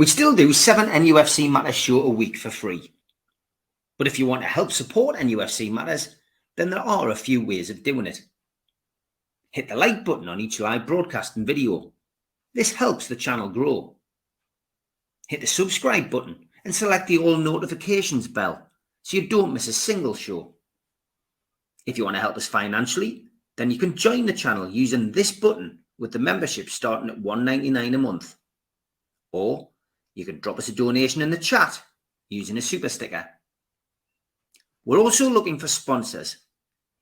We still do 7 NUFC Matters show a week for free. But if you want to help support NUFC Matters, then there are a few ways of doing it. Hit the like button on each live broadcast and video. This helps the channel grow. Hit the subscribe button and select the all notifications bell so you don't miss a single show. If you want to help us financially, then you can join the channel using this button with the membership starting at $1.99 a month. Or you can drop us a donation in the chat using a super sticker. We're also looking for sponsors.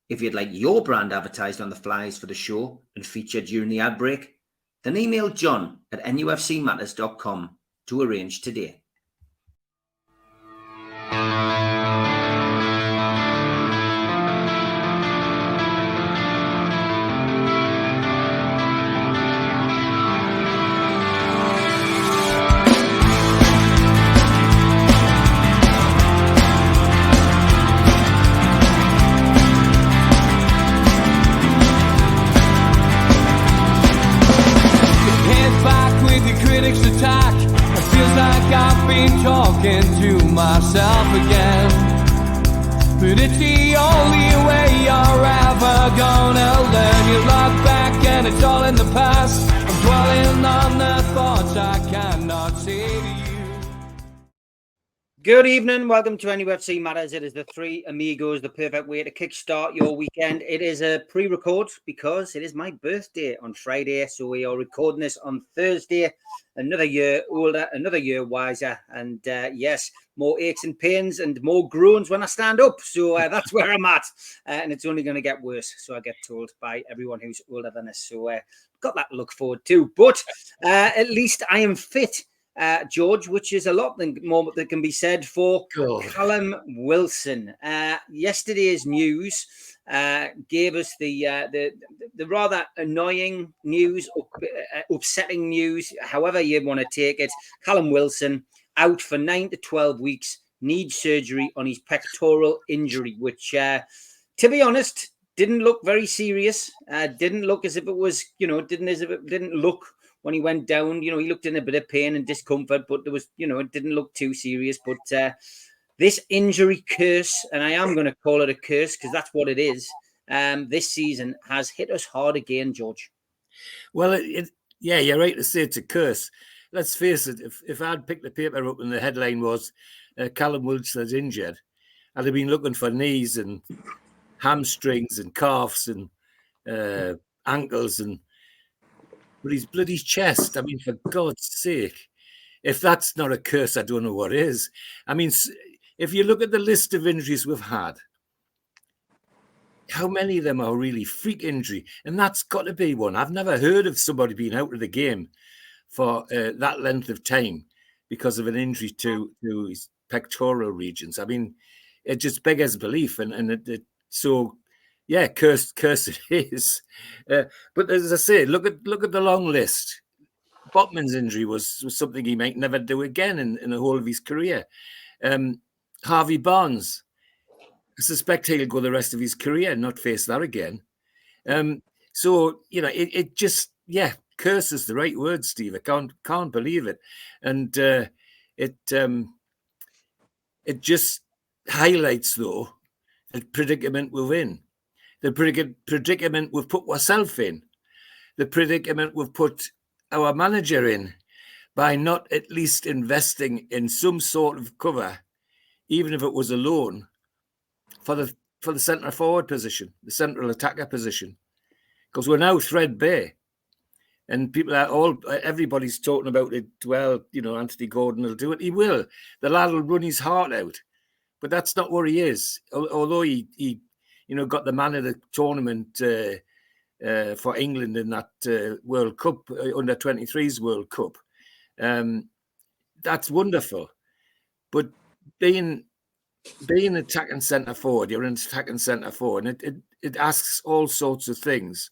If you'd like your brand advertised on the flyers for the show and featured during the ad break, then email John at nufcmatters.com to arrange today. Attack. It feels like I've been talking to myself again, but it's the only way you're ever gonna learn. You look back and it's all in the past. I'm dwelling on the thoughts I cannot say to you. Good evening, welcome to NUFC Matters. It is the 3 Amigos, the perfect way to kickstart your weekend. It is a pre-record because it is my birthday on Friday, so we are recording this on Thursday. Another year older, another year wiser, and yes, more aches and pains and more groans when I stand up. So that's where I'm at, and it's only going to get worse. So I get told by everyone who's older than us. So got that to look forward to. But at least I am fit, George, which is a lot more that can be said for Callum Wilson. Yesterday's news gave us the rather annoying news, upsetting news, however you want to take it. Callum Wilson out for 9 to 12 weeks, needs surgery on his pectoral injury, which, to be honest, didn't look very serious. Didn't look as if it was, didn't look when he went down. He looked in a bit of pain and discomfort, but there was, it didn't look too serious. But this injury curse, and I am going to call it a curse because that's what it is, this season has hit us hard again, George. Well, yeah, you're right to say it's a curse. Let's face it, if I'd picked the paper up and the headline was Callum Wilson's injured, I'd have been looking for knees and hamstrings and calves and ankles but his bloody chest. I mean, for God's sake, if that's not a curse, I don't know what is. I mean, if you look at the list of injuries we've had, how many of them are really freak injury? And that's got to be one. I've never heard of somebody being out of the game for that length of time because of an injury to his pectoral regions. I mean, it just beggars belief. So, yeah, curse it is. But as I say, look at the long list. Botman's injury was something he might never do again in the whole of his career. Harvey Barnes, I suspect he'll go the rest of his career and not face that again. So, it just, curse is the right word, Steve. I can't believe it. And it just highlights, though, the predicament we're in. The predicament we've put ourselves in. The predicament we've put our manager in by not at least investing in some sort of cover, even if it was a loan, for the centre forward position, the central attacker position, because we're now threadbare, and everybody's talking about it. Well, Anthony Gordon will do it. He will. The lad will run his heart out, but that's not where he is. Although he got the man of the tournament for England in that World Cup, under 23s World Cup. That's wonderful. But being attacking centre forward, you're an attacking centre forward, and it asks all sorts of things.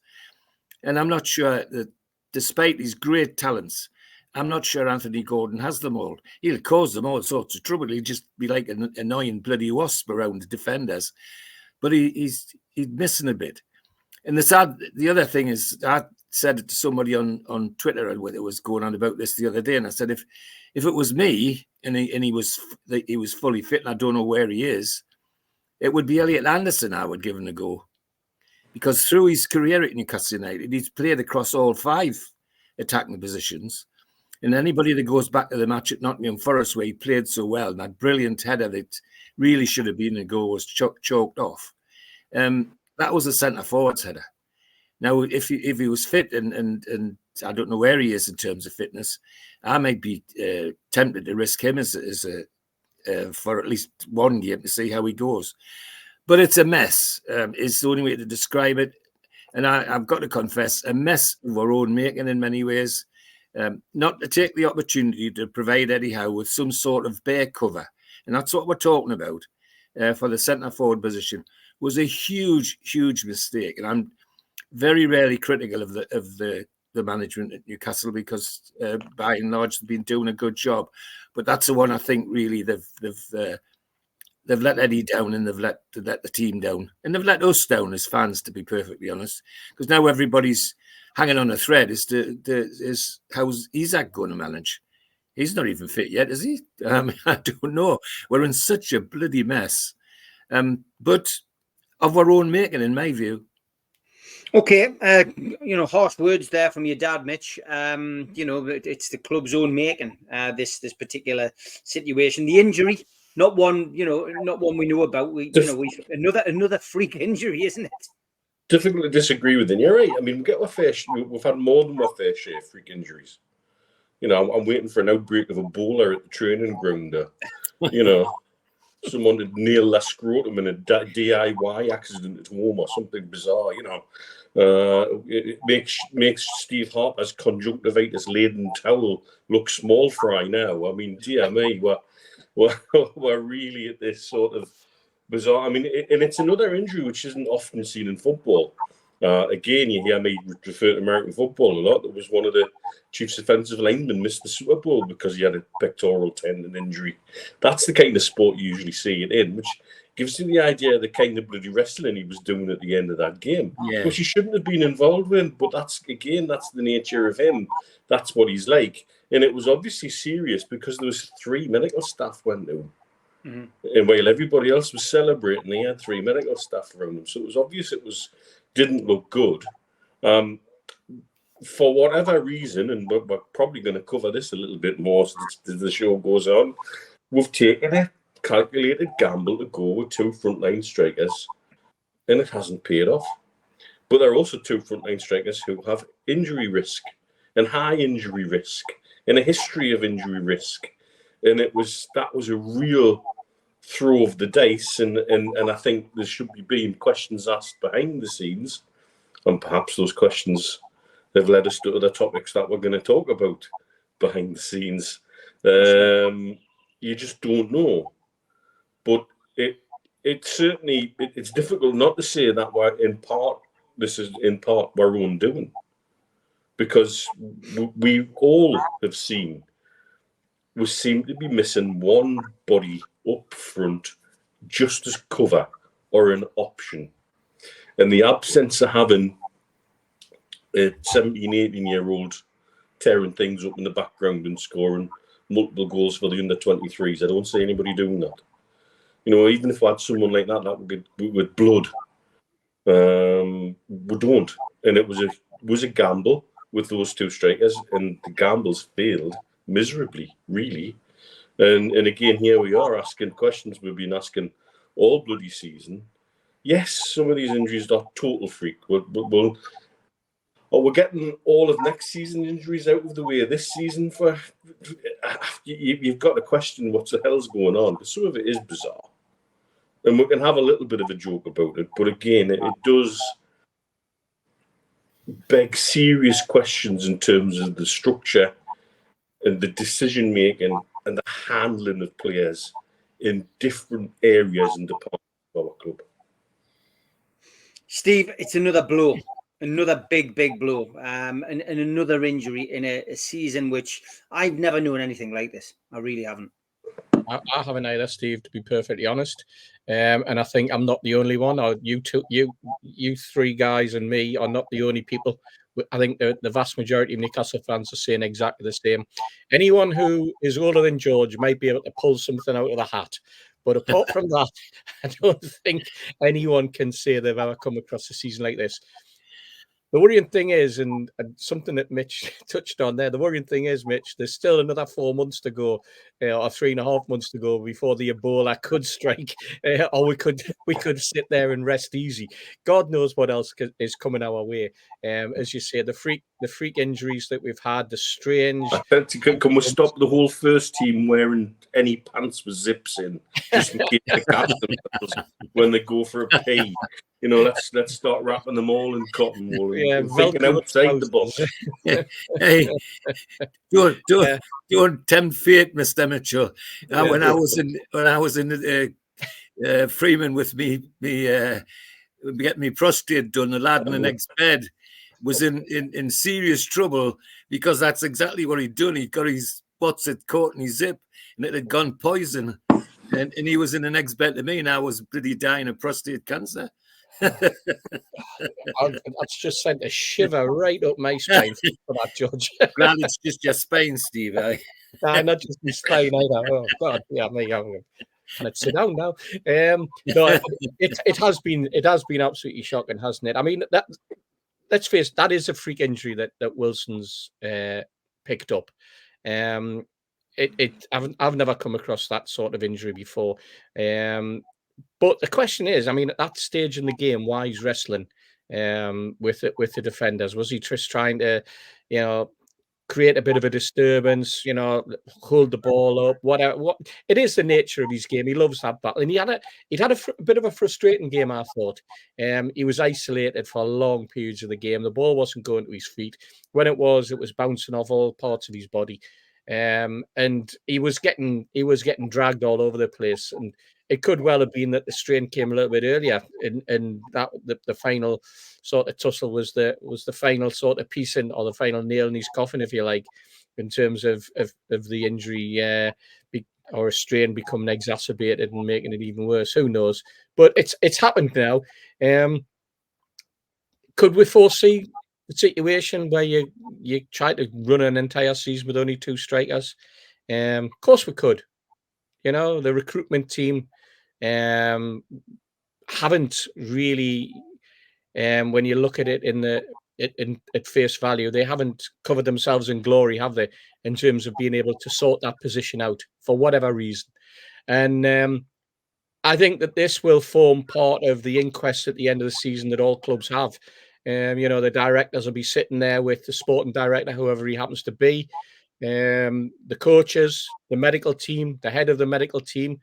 And I'm not sure that, despite his great talents, I'm not sure Anthony Gordon has them all. He'll cause them all sorts of trouble. He'll just be like an annoying bloody wasp around the defenders. But he's missing a bit. And the other thing is, I said it to somebody on Twitter, and it was going on about this the other day, and I said, If it was me and he was fully fit, and I don't know where he is, it would be Elliot Anderson I would give him a go. Because through his career at Newcastle United, he's played across all 5 attacking positions. And anybody that goes back to the match at Nottingham Forest where he played so well, and that brilliant header that really should have been a goal was choked off. That was a centre-forward's header. Now, if he was fit and I don't know where he is in terms of fitness, I might be tempted to risk him as for at least one game to see how he goes. But it's a mess. Is the only way to describe it. And I've got to confess, a mess of our own making in many ways. Not to take the opportunity to provide Eddie Howe with some sort of bare cover. And that's what we're talking about for the centre-forward position. Was a huge, huge mistake. And I'm very rarely critical of the management at Newcastle because by and large they've been doing a good job. But that's the one I think really they've let Eddie down and they've let the team down. And they've let us down as fans, to be perfectly honest. Because now everybody's hanging on a thread as to how's Isak going to manage. He's not even fit yet, is he? I don't know. We're in such a bloody mess. But of our own making, in my view. Okay, harsh words there from your dad, Mitch. It's the club's own making. This particular situation, the injury, not one we know about. Another freak injury, isn't it? Difficult to disagree with, and you're right. I mean, we've had more than our fair share of freak injuries. I'm waiting for an outbreak of Ebola at the training ground. Someone had nailed their scrotum in a DIY accident at home or something bizarre. It makes Steve Harper's conjunctivitis laden towel look small fry now. I mean, dear me, we're really at this sort of bizarre. I mean, and it's another injury which isn't often seen in football. Again, you hear me refer to American football a lot. There was one of the Chiefs' offensive linemen missed the Super Bowl because he had a pectoral tendon injury. That's the kind of sport you usually see it in, which gives you the idea of the kind of bloody wrestling he was doing at the end of that game, which he shouldn't have been involved with. But that's the nature of him. That's what he's like. And it was obviously serious because there was 3 medical staff went to him. Mm-hmm. And while everybody else was celebrating, he had 3 medical staff around him. So it was obvious didn't look good. For whatever reason, and we're probably going to cover this a little bit more as the show goes on, we've taken a calculated gamble to go with 2 frontline strikers, and it hasn't paid off. But there are also 2 frontline strikers who have injury risk and high injury risk and a history of injury risk. And that was a real throw of the dice, and I think there should be being questions asked behind the scenes, and perhaps those questions have led us to other topics that we're going to talk about behind the scenes. You just don't know, but it's difficult not to say that this is in part our own doing, because we all have seen. We seem to be missing one body up front just as cover or an option. And the absence of having a 17, 18-year-old tearing things up in the background and scoring multiple goals for the under-23s, I don't see anybody doing that. Even if we had someone like that with blood, we don't. And it was a gamble with those 2 strikers, and the gambles failed miserably, really. And again, here we are asking questions we've been asking all bloody season. Yes, some of these injuries are total freak. We're getting all of next season's injuries out of the way this season. You've got to question what the hell's going on, because some of it is bizarre. And we can have a little bit of a joke about it, but again, it does beg serious questions in terms of the structure and the decision making and the handling of players in different areas and departments of our club. Steve, it's another blow, another big blow, and another injury in a season which I've never known anything like this. I really haven't. I haven't either, Steve, to be perfectly honest. And I think I'm not the only one. You 3 guys and me are not the only people I think the vast majority of Newcastle fans are saying exactly the same. Anyone who is older than George might be able to pull something out of the hat. But apart from that, I don't think anyone can say they've ever come across a season like this. The worrying thing is, and something that Mitch touched on there, the worrying thing is, Mitch, there's still another 4 months to go, or 3.5 months to go before the Ebola could strike, or we could sit there and rest easy. God knows what else is coming our way. As you say, the freak injuries that we've had, the strange. Can we stop the whole first team wearing any pants with zips in, just in case they catch themselves when they go for a pee? You know, let's start wrapping them all in cotton wool. Yeah, thinking outside the box. Hey, don't tempt fate, Mr. Mitchell. When I was in Freeman with me get me prostate done, the lad in the next bed was in serious trouble because that's exactly what he'd done. He'd got his spots at caught in his zip and it had gone poison. And he was in the next bed to me and I was pretty dying of prostate cancer. That's just sent a shiver right up my spine for that, George. Glad it's just your spine, Steve. Not just my spine either. Oh God, yeah, me. Can it sit down now? No, it has been absolutely shocking, hasn't it? I mean, let's face it, that is a freak injury that Wilson's picked up. I've never come across that sort of injury before. But the question is, I mean, at that stage in the game, why he's wrestling with the defenders? Was he just trying to, create a bit of a disturbance, hold the ball up, whatever? What it is the nature of his game. He loves that battle, and he'd had a bit of a frustrating game. I thought he was isolated for long periods of the game. The ball wasn't going to his feet. When it was bouncing off all parts of his body, and he was getting dragged all over the place. And it could well have been that the strain came a little bit earlier, and that the final sort of tussle was the final sort of piece in, or the final nail in his coffin, if you like, in terms of the injury or a strain becoming exacerbated and making it even worse. Who knows? But it's happened now. Could we foresee the situation where you try to run an entire season with only 2 strikers? Of course we could. The recruitment team haven't really, when you look at it at face value, they haven't covered themselves in glory, have they, in terms of being able to sort that position out for whatever reason. And I think that this will form part of the inquest at the end of the season that all clubs have. The directors will be sitting there with the sporting director, whoever he happens to be, the coaches, the medical team, the head of the medical team,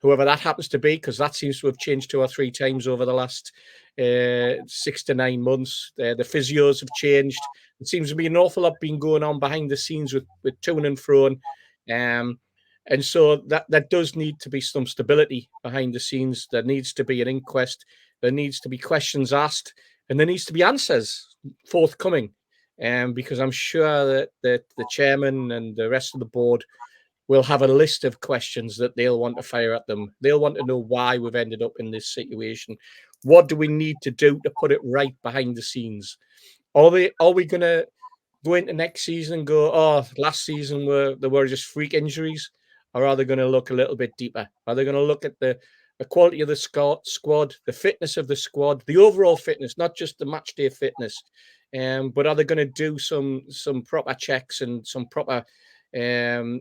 whoever that happens to be, because that seems to have changed 2 or 3 times over the last 6 to 9 months. The physios have changed. It seems to be an awful lot being going on behind the scenes with to and fro. And so that does need to be some stability behind the scenes. There needs to be an inquest. There needs to be questions asked, and there needs to be answers forthcoming. Because I'm sure that the chairman and the rest of the board will have a list of questions that they'll want to fire at them. They'll want to know why we've ended up in this situation. What do we need to do to put it right behind the scenes? Are we going to go into next season and go, oh, last season there were just freak injuries? Or are they going to look a little bit deeper? Are they going to look at the quality of the squad, the fitness of the squad, the overall fitness, not just the match day fitness? But are they going to do some proper checks and some proper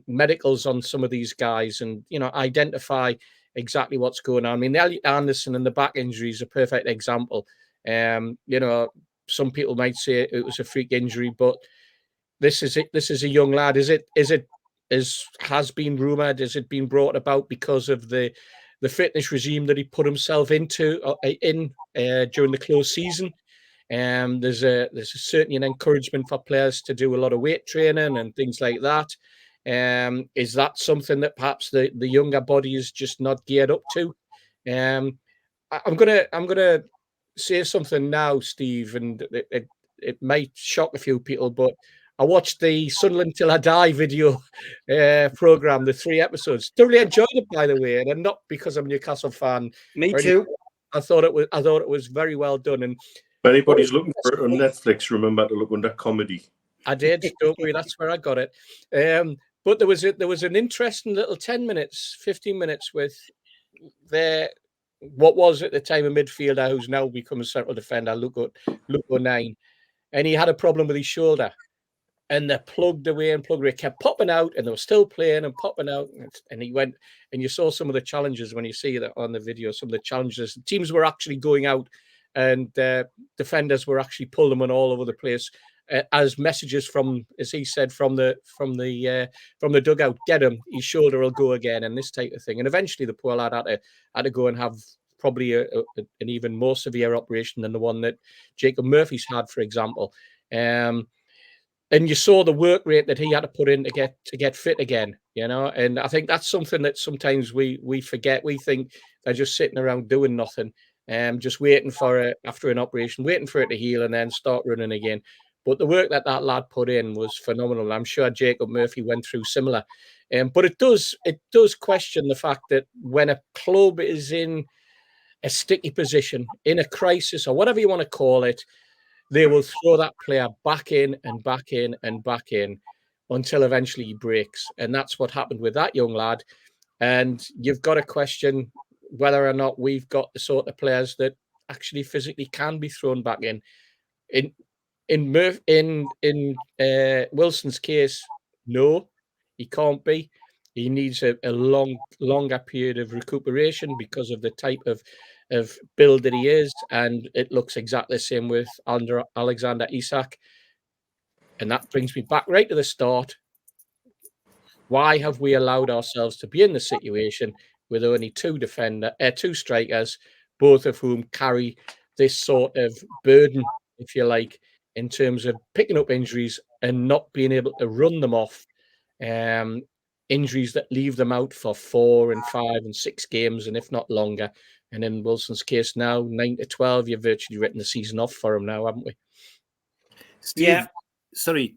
medicals on some of these guys and, identify exactly what's going on? I mean, Elliot Anderson and the back injury is a perfect example. Some people might say it was a freak injury, but this is it. This is a young lad. Has been rumoured? Has it been brought about because of the fitness regime that he put himself into during the close season? There's certainly an encouragement for players to do a lot of weight training and things like that. Is that something that perhaps the younger body is just not geared up to? I'm gonna say something now, Steve, and it might shock a few people, but I watched the Sunderland Till I Die video program, the 3 episodes. Thoroughly enjoyed it, by the way, and not because I'm a Newcastle fan. Me too. I thought it was very well done, and anybody's looking for it on Netflix, remember to look under comedy. I did. Don't worry, that's where I got it. But there was an interesting little 10 minutes, 15 minutes with what was at the time a midfielder who's now become a central defender, Luco 9, and he had a problem with his shoulder. And they plugged away and plugged away, kept popping out, and they were still playing and popping out. And he went, and you saw some of the challenges when you see that on the video, some of the challenges. Teams were actually going out, and defenders were actually pulling them all over the place as messages from, as he said, from the dugout, get him, his shoulder will go again, and this type of thing. And eventually the poor lad had to go and have probably an even more severe operation than the one that Jacob Murphy's had, for example. And you saw the work rate that he had to put in to get fit again, you know. And I think that's something that sometimes we forget. We think they're just sitting around doing nothing, just waiting for after an operation, waiting for it to heal and then start running again. But the work that lad put in was phenomenal. I'm sure Jacob Murphy went through similar. But it does question the fact that when a club is in a sticky position, in a crisis, or whatever you want to call it, they will throw that player back in and back in and back in until eventually he breaks. And that's what happened with that young lad. And you've got to question whether or not we've got the sort of players that actually physically can be thrown back in. In Wilson's case, no, he can't be. He needs a longer period of recuperation because of the type of build that he is, and it looks exactly the same with Alexander Isak. And that brings me back right to the start. Why have we allowed ourselves to be in the situation with only two strikers, both of whom carry this sort of burden, if you like, in terms of picking up injuries and not being able to run them off? Injuries that leave them out for 4 and 5 and 6 games, and if not longer. And in Wilson's case now, 9 to 12, you've virtually written the season off for him now, haven't we? Steve, sorry,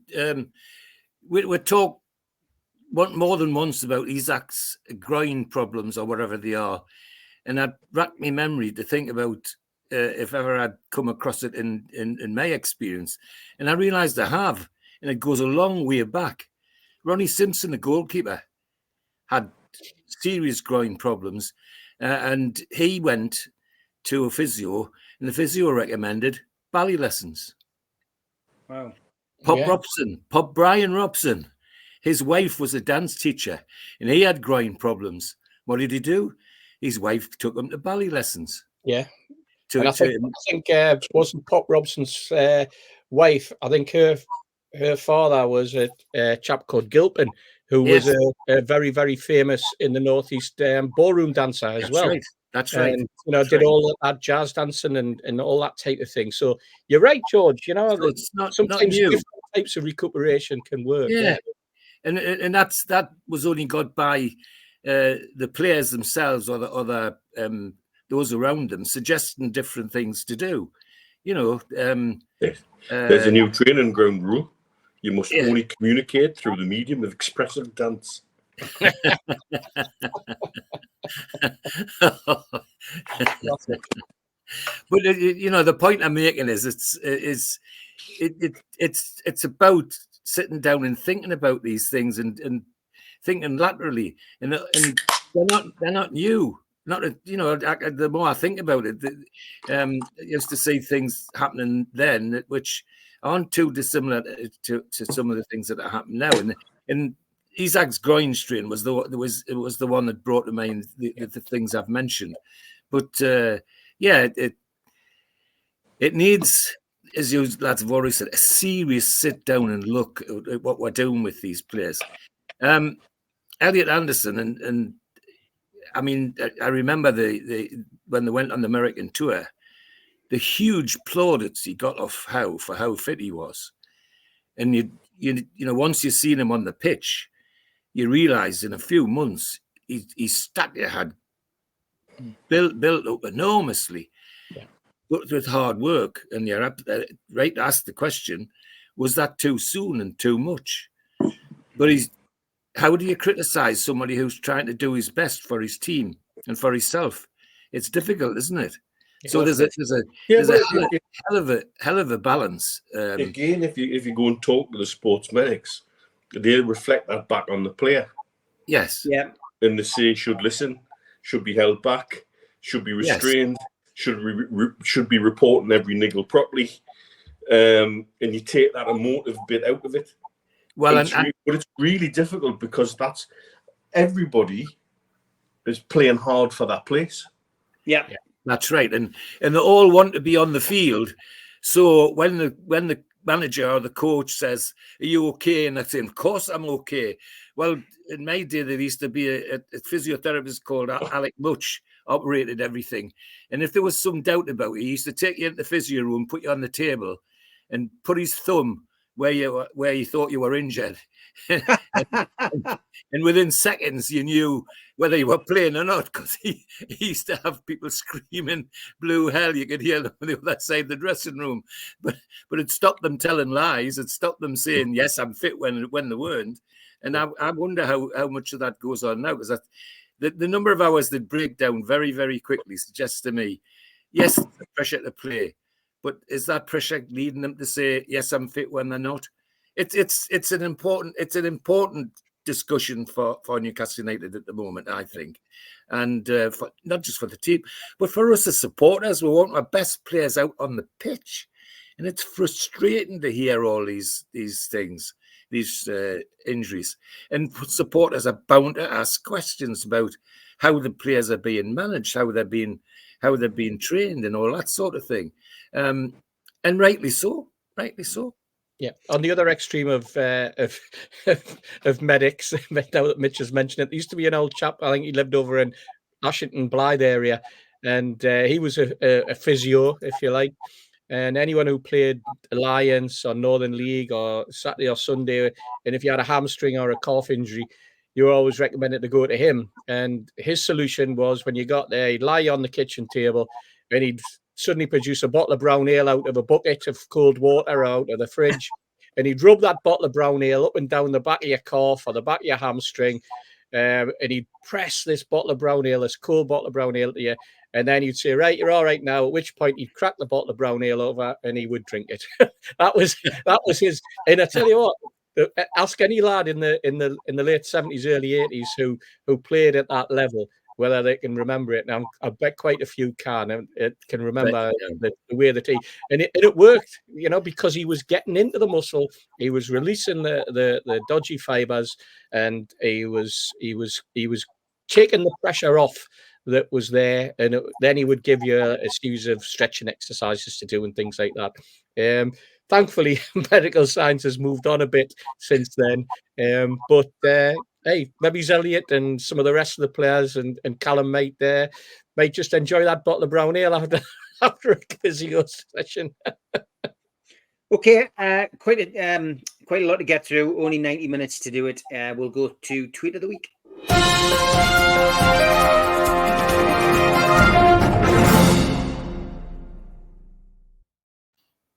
we talk more than once about Isak's groin problems or whatever they are, and I'd racked my memory to think about if ever I'd come across it in my experience, and I realised I have, and it goes a long way back. Ronnie Simpson, the goalkeeper, had serious groin problems, and he went to a physio, and the physio recommended ballet lessons. Wow. Pop Brian Robson, his wife was a dance teacher, and he had groin problems. What did he do? His wife took him to ballet lessons. Yeah. I think wasn't Pop Robson's wife, I think her father was a chap called Gilpin, who was a very, very famous in the Northeast ballroom dancer as well. Right. That's right. And, did all that jazz dancing and all that type of thing. So you're right, George. So it's sometimes not different types of recuperation can work. Yeah. And that was only got by the players themselves or those around them suggesting different things to do. There's a new training ground rule. You must only communicate through the medium of expressive dance. But the point I'm making is it's about sitting down and thinking about these things and thinking laterally, and they're not new. The more I think about it, I used to see things happening then which aren't too dissimilar to some of the things that are happening now. And Isak's groin strain was the one that brought to mind the things I've mentioned. But it needs, as you lads have already said, a serious sit down and look at what we're doing with these players. Elliot Anderson and I mean, I remember when they went on the American tour, the huge plaudits he got off for how fit he was, and you once you've seen him on the pitch, you realise in a few months his stature had built up enormously, but with hard work. And you're right to ask the question: was that too soon and too much? But how do you criticise somebody who's trying to do his best for his team and for himself? It's difficult, isn't it? So there's a hell of a balance. Again, if you go and talk to the sports medics, they reflect that back on the player. Yes. Yeah. And they say should listen, should be held back, should be restrained, should be reporting every niggle properly. And you take that emotive bit out of it. Well, but it's really difficult because that's everybody is playing hard for that place. Yeah. That's right, and they all want to be on the field. So when the manager or the coach says, "Are you okay?" and I say, "Of course I'm okay." Well, in my day there used to be a physiotherapist called Alec Much operated everything, and if there was some doubt about it, he used to take you into the physio room, put you on the table, and put his thumb where you thought you were injured. and within seconds you knew whether you were playing or not, because he used to have people screaming blue hell. You could hear them on the other side of the dressing room, but it stopped them telling lies. It stopped them saying yes, I'm fit when they weren't. And I wonder how much of that goes on now, because the number of hours that break down very, very quickly suggests to me, yes, the pressure to play, but is that pressure leading them to say yes, I'm fit when they're not? It's an important discussion for Newcastle United at the moment, I think, and for, not just for the team, but for us as supporters. We want our best players out on the pitch, and it's frustrating to hear all these things, these injuries, and supporters are bound to ask questions about how the players are being managed, how they're being trained, and all that sort of thing, and rightly so. Yeah. On the other extreme of medics, now that Mitch has mentioned it, there used to be an old chap. I think he lived over in Ashington Blythe area, and he was a physio, if you like. And anyone who played Alliance or Northern League or Saturday or Sunday, and if you had a hamstring or a calf injury, you were always recommended to go to him. And his solution was, when you got there, he'd lie on the kitchen table and he'd suddenly produce a bottle of brown ale out of a bucket of cold water out of the fridge, and he'd rub that bottle of brown ale up and down the back of your calf or the back of your hamstring, and he'd press this bottle of brown ale, this cold bottle of brown ale to you, and then he'd say, "Right, you're all right now," at which point he'd crack the bottle of brown ale over and he would drink it. that was his. And I tell you what, ask any lad in the late 70s, early 80s who played at that level whether they can remember it. Now, I bet quite a few can remember the way that it worked, because he was getting into the muscle, he was releasing the dodgy fibers, and he was taking the pressure off that was there, and then he would give you a series of stretching exercises to do and things like that. Thankfully, medical science has moved on a bit since then, but hey, maybe Elliot and some of the rest of the players and Callum might just enjoy that bottle of brown ale after a physio session. Okay, quite a lot to get through. Only 90 minutes to do it. We'll go to Tweet of the Week.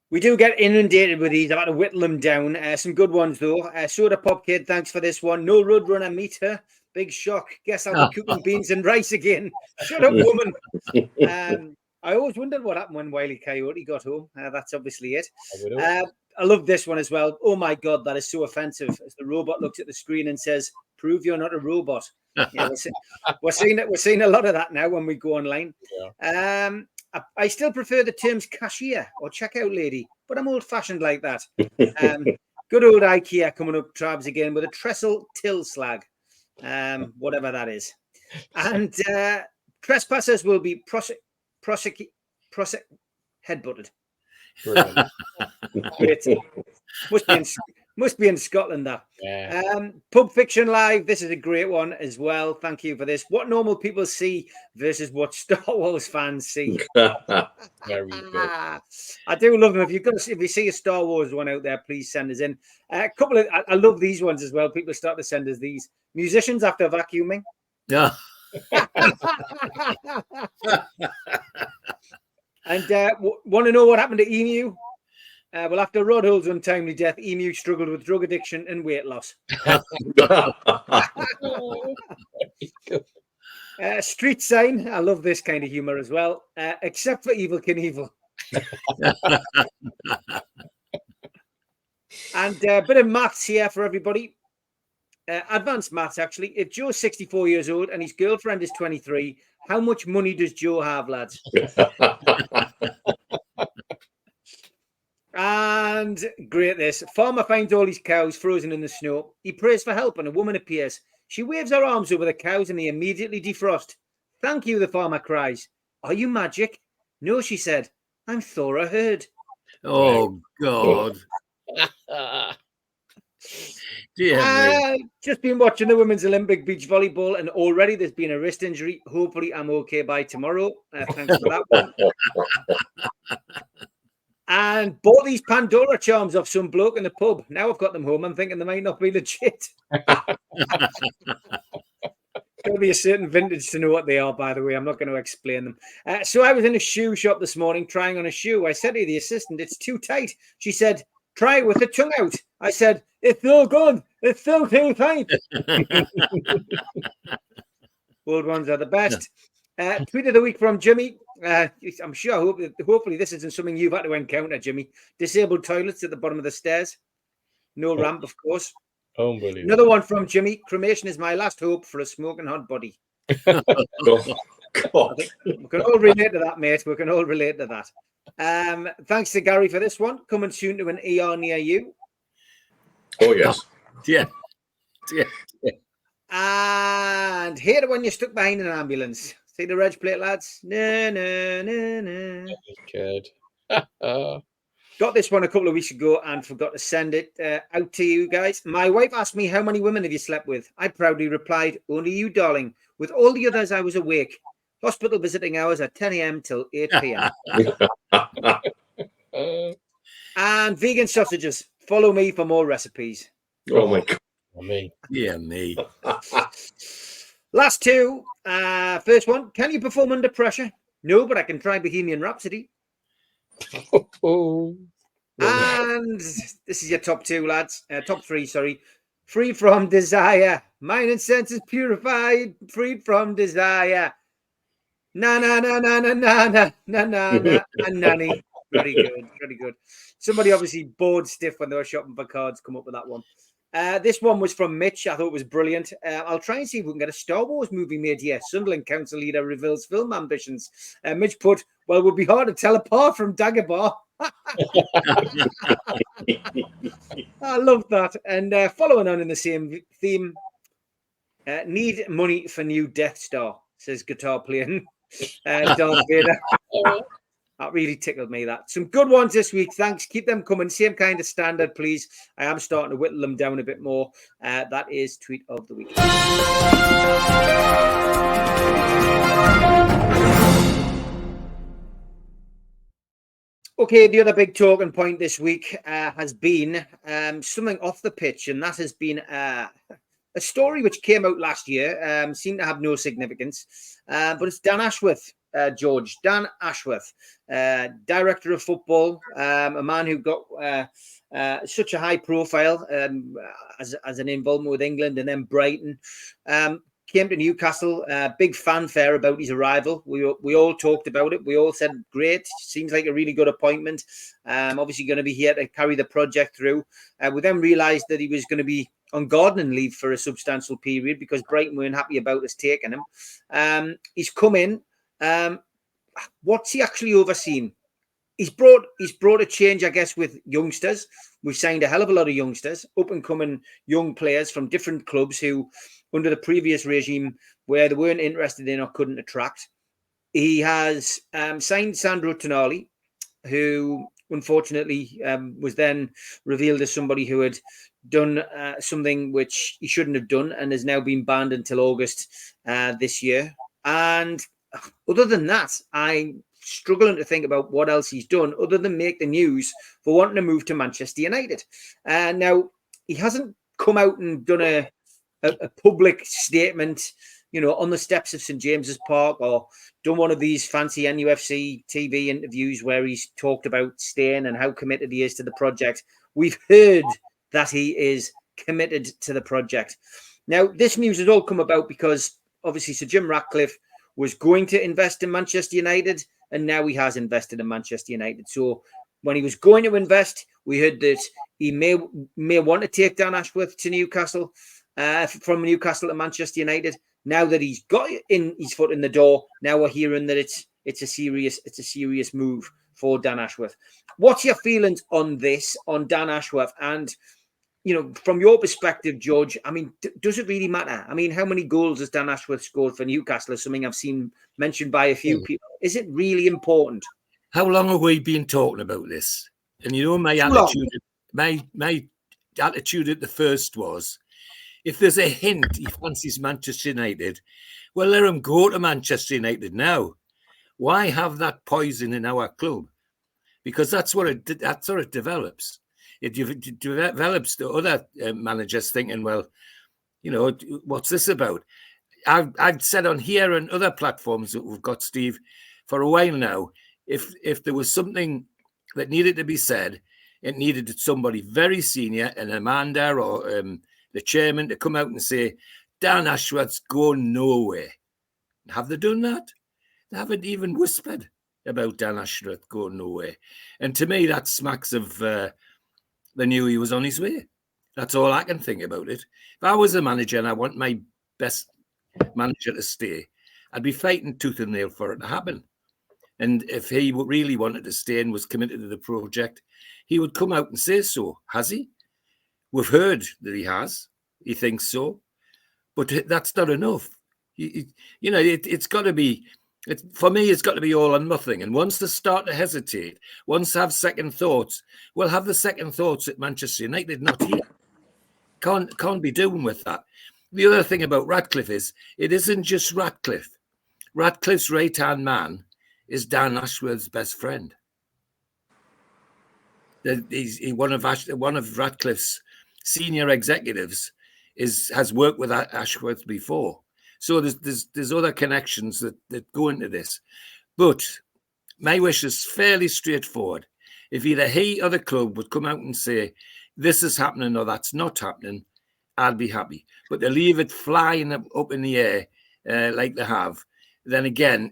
We do get inundated with these. I've had to whittle them down. Some good ones, though. Soda Pop Kid, thanks for this one. No road runner, meet her. Big shock. Guess I'll be cooking beans and rice again. Shut up, woman. I always wondered what happened when Wile E. Coyote got home. That's obviously it. I love this one as well. Oh, my God, that is so offensive. As the robot looks at the screen and says, "Prove you're not a robot." Yeah, we're seeing a lot of that now when we go online. Yeah. I still prefer the terms cashier or checkout lady, but I'm old-fashioned like that. Good old IKEA coming up, Trabs, again with a trestle till slag, whatever that is. And trespassers will be headbutted. Must be in Scotland, that. Yeah. Pub Fiction Live, this is a great one as well. Thank you for this. What normal people see versus what Star Wars fans see. Very good. I do love them. If you see a Star Wars one out there, please send us in. I love these ones as well. People start to send us these. Musicians after vacuuming. Yeah. And want to know what happened to Emu? Well, after Rod Hull's untimely death, Emu struggled with drug addiction and weight loss. Street sign. I love this kind of humour as well. Except for Evil Knievel. And a bit of maths here for everybody. Advanced maths, actually. If Joe's 64 years old and his girlfriend is 23, how much money does Joe have, lads? And great this. Farmer finds all his cows frozen in the snow. He prays for help and a woman appears. She waves her arms over the cows and they immediately defrost. Thank you, the farmer cries. Are you magic? No, she said. I'm Thora Heard. Oh, God. Just been watching the women's Olympic beach volleyball and already there's been a wrist injury. Hopefully I'm okay by tomorrow. Thanks for that one. And bought these Pandora charms off some bloke in the pub. Now I've got them home. I'm thinking they might not be legit. Got to be a certain vintage to know what they are, by the way. I'm not going to explain them. So I was in a shoe shop this morning trying on a shoe. I said to the assistant, it's too tight. She said, try it with the tongue out. I said, it's no good. It's still too tight. Old ones are the best. Tweet of the week from Jimmy. I'm sure, hopefully this isn't something you've had to encounter, Jimmy. Disabled toilets at the bottom of the stairs. No ramp, of course. Unbelievable. Another one from Jimmy. Cremation is my last hope for a smoking hot body. God. I think we can all relate to that, mate. We can all relate to that. Thanks to Gary for this one. Coming soon to an ER near you. Oh, yes. Yeah. And hate it when you're stuck behind an ambulance. See the reg plate, lads? No. Good. Got this one a couple of weeks ago and forgot to send it out to you guys. My wife asked me, how many women have you slept with? I proudly replied, only you, darling. With all the others, I was awake. Hospital visiting hours at 10 a.m. till 8 p.m. And vegan sausages. Follow me for more recipes. Oh, my God. Me. Yeah, me. Last two. First one. Can you perform under pressure? No, but I can try Bohemian Rhapsody. Oh. And this is your top two, lads. Top three, sorry. Free from desire. Mind and senses purified. Freed from desire. Na na na na na na na na na na and nanny. Very good, very good. Somebody obviously bored stiff when they were shopping for cards come up with that one. This one was from Mitch. I thought it was brilliant. I'll try and see if we can get a Star Wars movie made here. Sunderland council leader reveals film ambitions. Mitch put, well, it would be hard to tell apart from Dagobah. I love that. And following on in the same theme, need money for new Death Star, says guitar playing Darth Vader. That really tickled me, that. Some good ones this week. Thanks. Keep them coming. Same kind of standard, please. I am starting to whittle them down a bit more. That is Tweet of the Week. Okay, the other big talking point this week has been something off the pitch, and that has been a story which came out last year, seemed to have no significance, but it's Dan Ashworth. George, Dan Ashworth, director of football, a man who got such a high profile as an involvement with England and then Brighton, came to Newcastle, big fanfare about his arrival. We all talked about it. We all said, great, seems like a really good appointment. Obviously going to be here to carry the project through. We then realised that he was going to be on gardening leave for a substantial period because Brighton weren't happy about us taking him. He's come in. What's he actually overseen? He's brought a change, I guess, with youngsters. We've signed a hell of a lot of youngsters, up and coming young players from different clubs who, under the previous regime, where they weren't interested in or couldn't attract. He has signed Sandro Tonali, who unfortunately was then revealed as somebody who had done something which he shouldn't have done and has now been banned until August this year. And other than that, I'm struggling to think about what else he's done other than make the news for wanting to move to Manchester United. Now, he hasn't come out and done a public statement, on the steps of St. James's Park or done one of these fancy NUFC TV interviews where he's talked about staying and how committed he is to the project. We've heard that he is committed to the project. Now, this news has all come about because obviously, Sir Jim Ratcliffe was going to invest in Manchester United, and now he has invested in Manchester United. So when he was going to invest, we heard that he may want to take Dan Ashworth to Newcastle, from Newcastle to Manchester United. Now that he's got his foot in the door, now we're hearing that it's a serious move for Dan Ashworth. What's your feelings on this, on Dan Ashworth? And, you know, from your perspective, George, I mean, does it really matter? I mean, how many goals has Dan Ashworth scored for Newcastle? Is something I've seen mentioned by a few people. Is it really important? How long have we been talking about this? And you know, my attitude at the first was, if there's a hint he fancies Manchester United, well, let him go to Manchester United now. Why have that poison in our club? Because that's what it develops. It develops the other managers thinking, well, you know, what's this about? I've said on here and other platforms that we've got, Steve, for a while now, if there was something that needed to be said, it needed somebody very senior, an Amanda or the chairman, to come out and say, Dan Ashworth's going nowhere. Have they done that? They haven't even whispered about Dan Ashworth going nowhere. And to me, that smacks of they knew he was on his way. That's all I can think about it. If I was a manager and I want my best manager to stay, I'd be fighting tooth and nail for it to happen. And if he really wanted to stay and was committed to the project, he would come out and say so. Has he? We've heard that he has. He thinks so. But that's not enough. You know, it's got to be, for me, it's got to be all or nothing. And once they start to hesitate, once they have second thoughts, well, have the second thoughts at Manchester United, not here. Can't be doing with that. The other thing about Ratcliffe is, it isn't just Ratcliffe. Ratcliffe's right-hand man is Dan Ashworth's best friend. He's one of Ratcliffe's senior executives has worked with Ashworth before. So there's other connections that go into this. But my wish is fairly straightforward. If either he or the club would come out and say, this is happening or that's not happening, I'd be happy. But to leave it flying up in the air like they have, then again,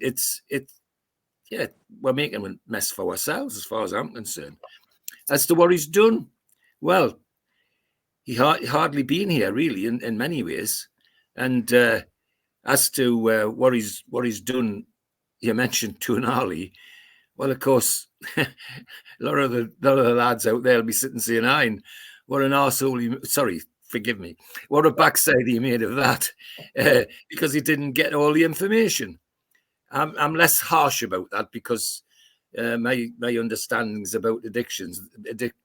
we're making a mess for ourselves as far as I'm concerned. As to what he's done, well, he hardly been here really in many ways. And as to what he's done, you mentioned Tonali. Well, of course, a lot of the lads out there will be sitting saying, what an arsehole sorry, forgive me, what a backside he made of that, because he didn't get all the information. I'm less harsh about that because my understandings about addictions,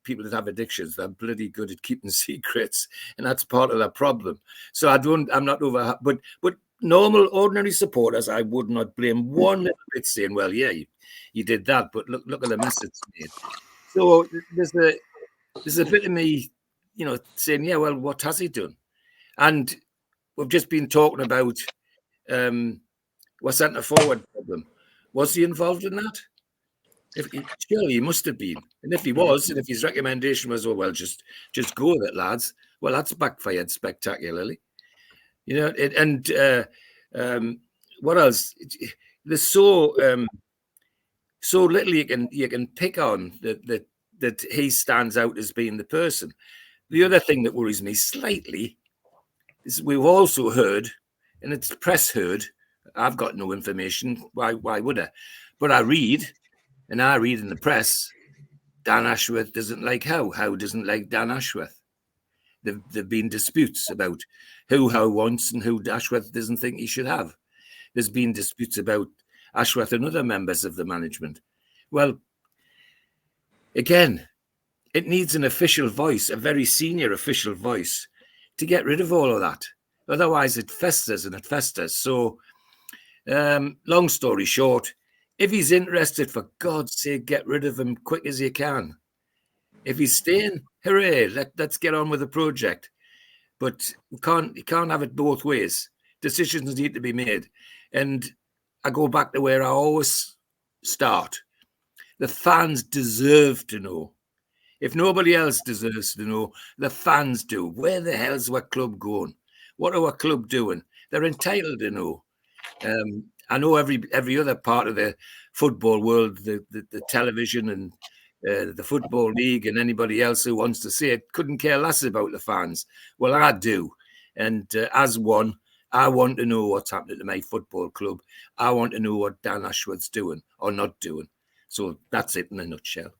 people that have addictions, they're bloody good at keeping secrets, and that's part of the problem. So I'm not over, but normal, ordinary supporters, I would not blame one little bit, saying, well, yeah, you did that, but look at the mess it's made. So there's a bit of me, you know, saying, yeah, well, what has he done? And we've just been talking about our centre forward problem. Was he involved in that? Surely he must have been. And if he was, and if his recommendation was, oh, well, just go with it, lads, well, that's backfired spectacularly. You know, what else? There's so little you can pick on that he stands out as being the person. The other thing that worries me slightly is we've also heard, and it's press heard, I've got no information, why would I? But I read in the press, Dan Ashworth doesn't like Howe doesn't like Dan Ashworth. There've been disputes about who Howe wants and who Ashworth doesn't think he should have. There's been disputes about Ashworth and other members of the management. Well, again, it needs an official voice, a very senior official voice, to get rid of all of that. Otherwise, it festers and it festers. So, long story short, if he's interested, for God's sake, get rid of him quick as you can. If he's staying, hooray, let's get on with the project. But you can't have it both ways. Decisions need to be made. And I go back to where I always start. The fans deserve to know. If nobody else deserves to know, the fans do. Where the hell's our club going? What are our club doing? They're entitled to know. I know every other part of the football world, the television and the Football League and anybody else who wants to see it couldn't care less about the fans. Well, I do. And as one, I want to know what's happening to my football club. I want to know what Dan Ashworth's doing or not doing. So that's it in a nutshell.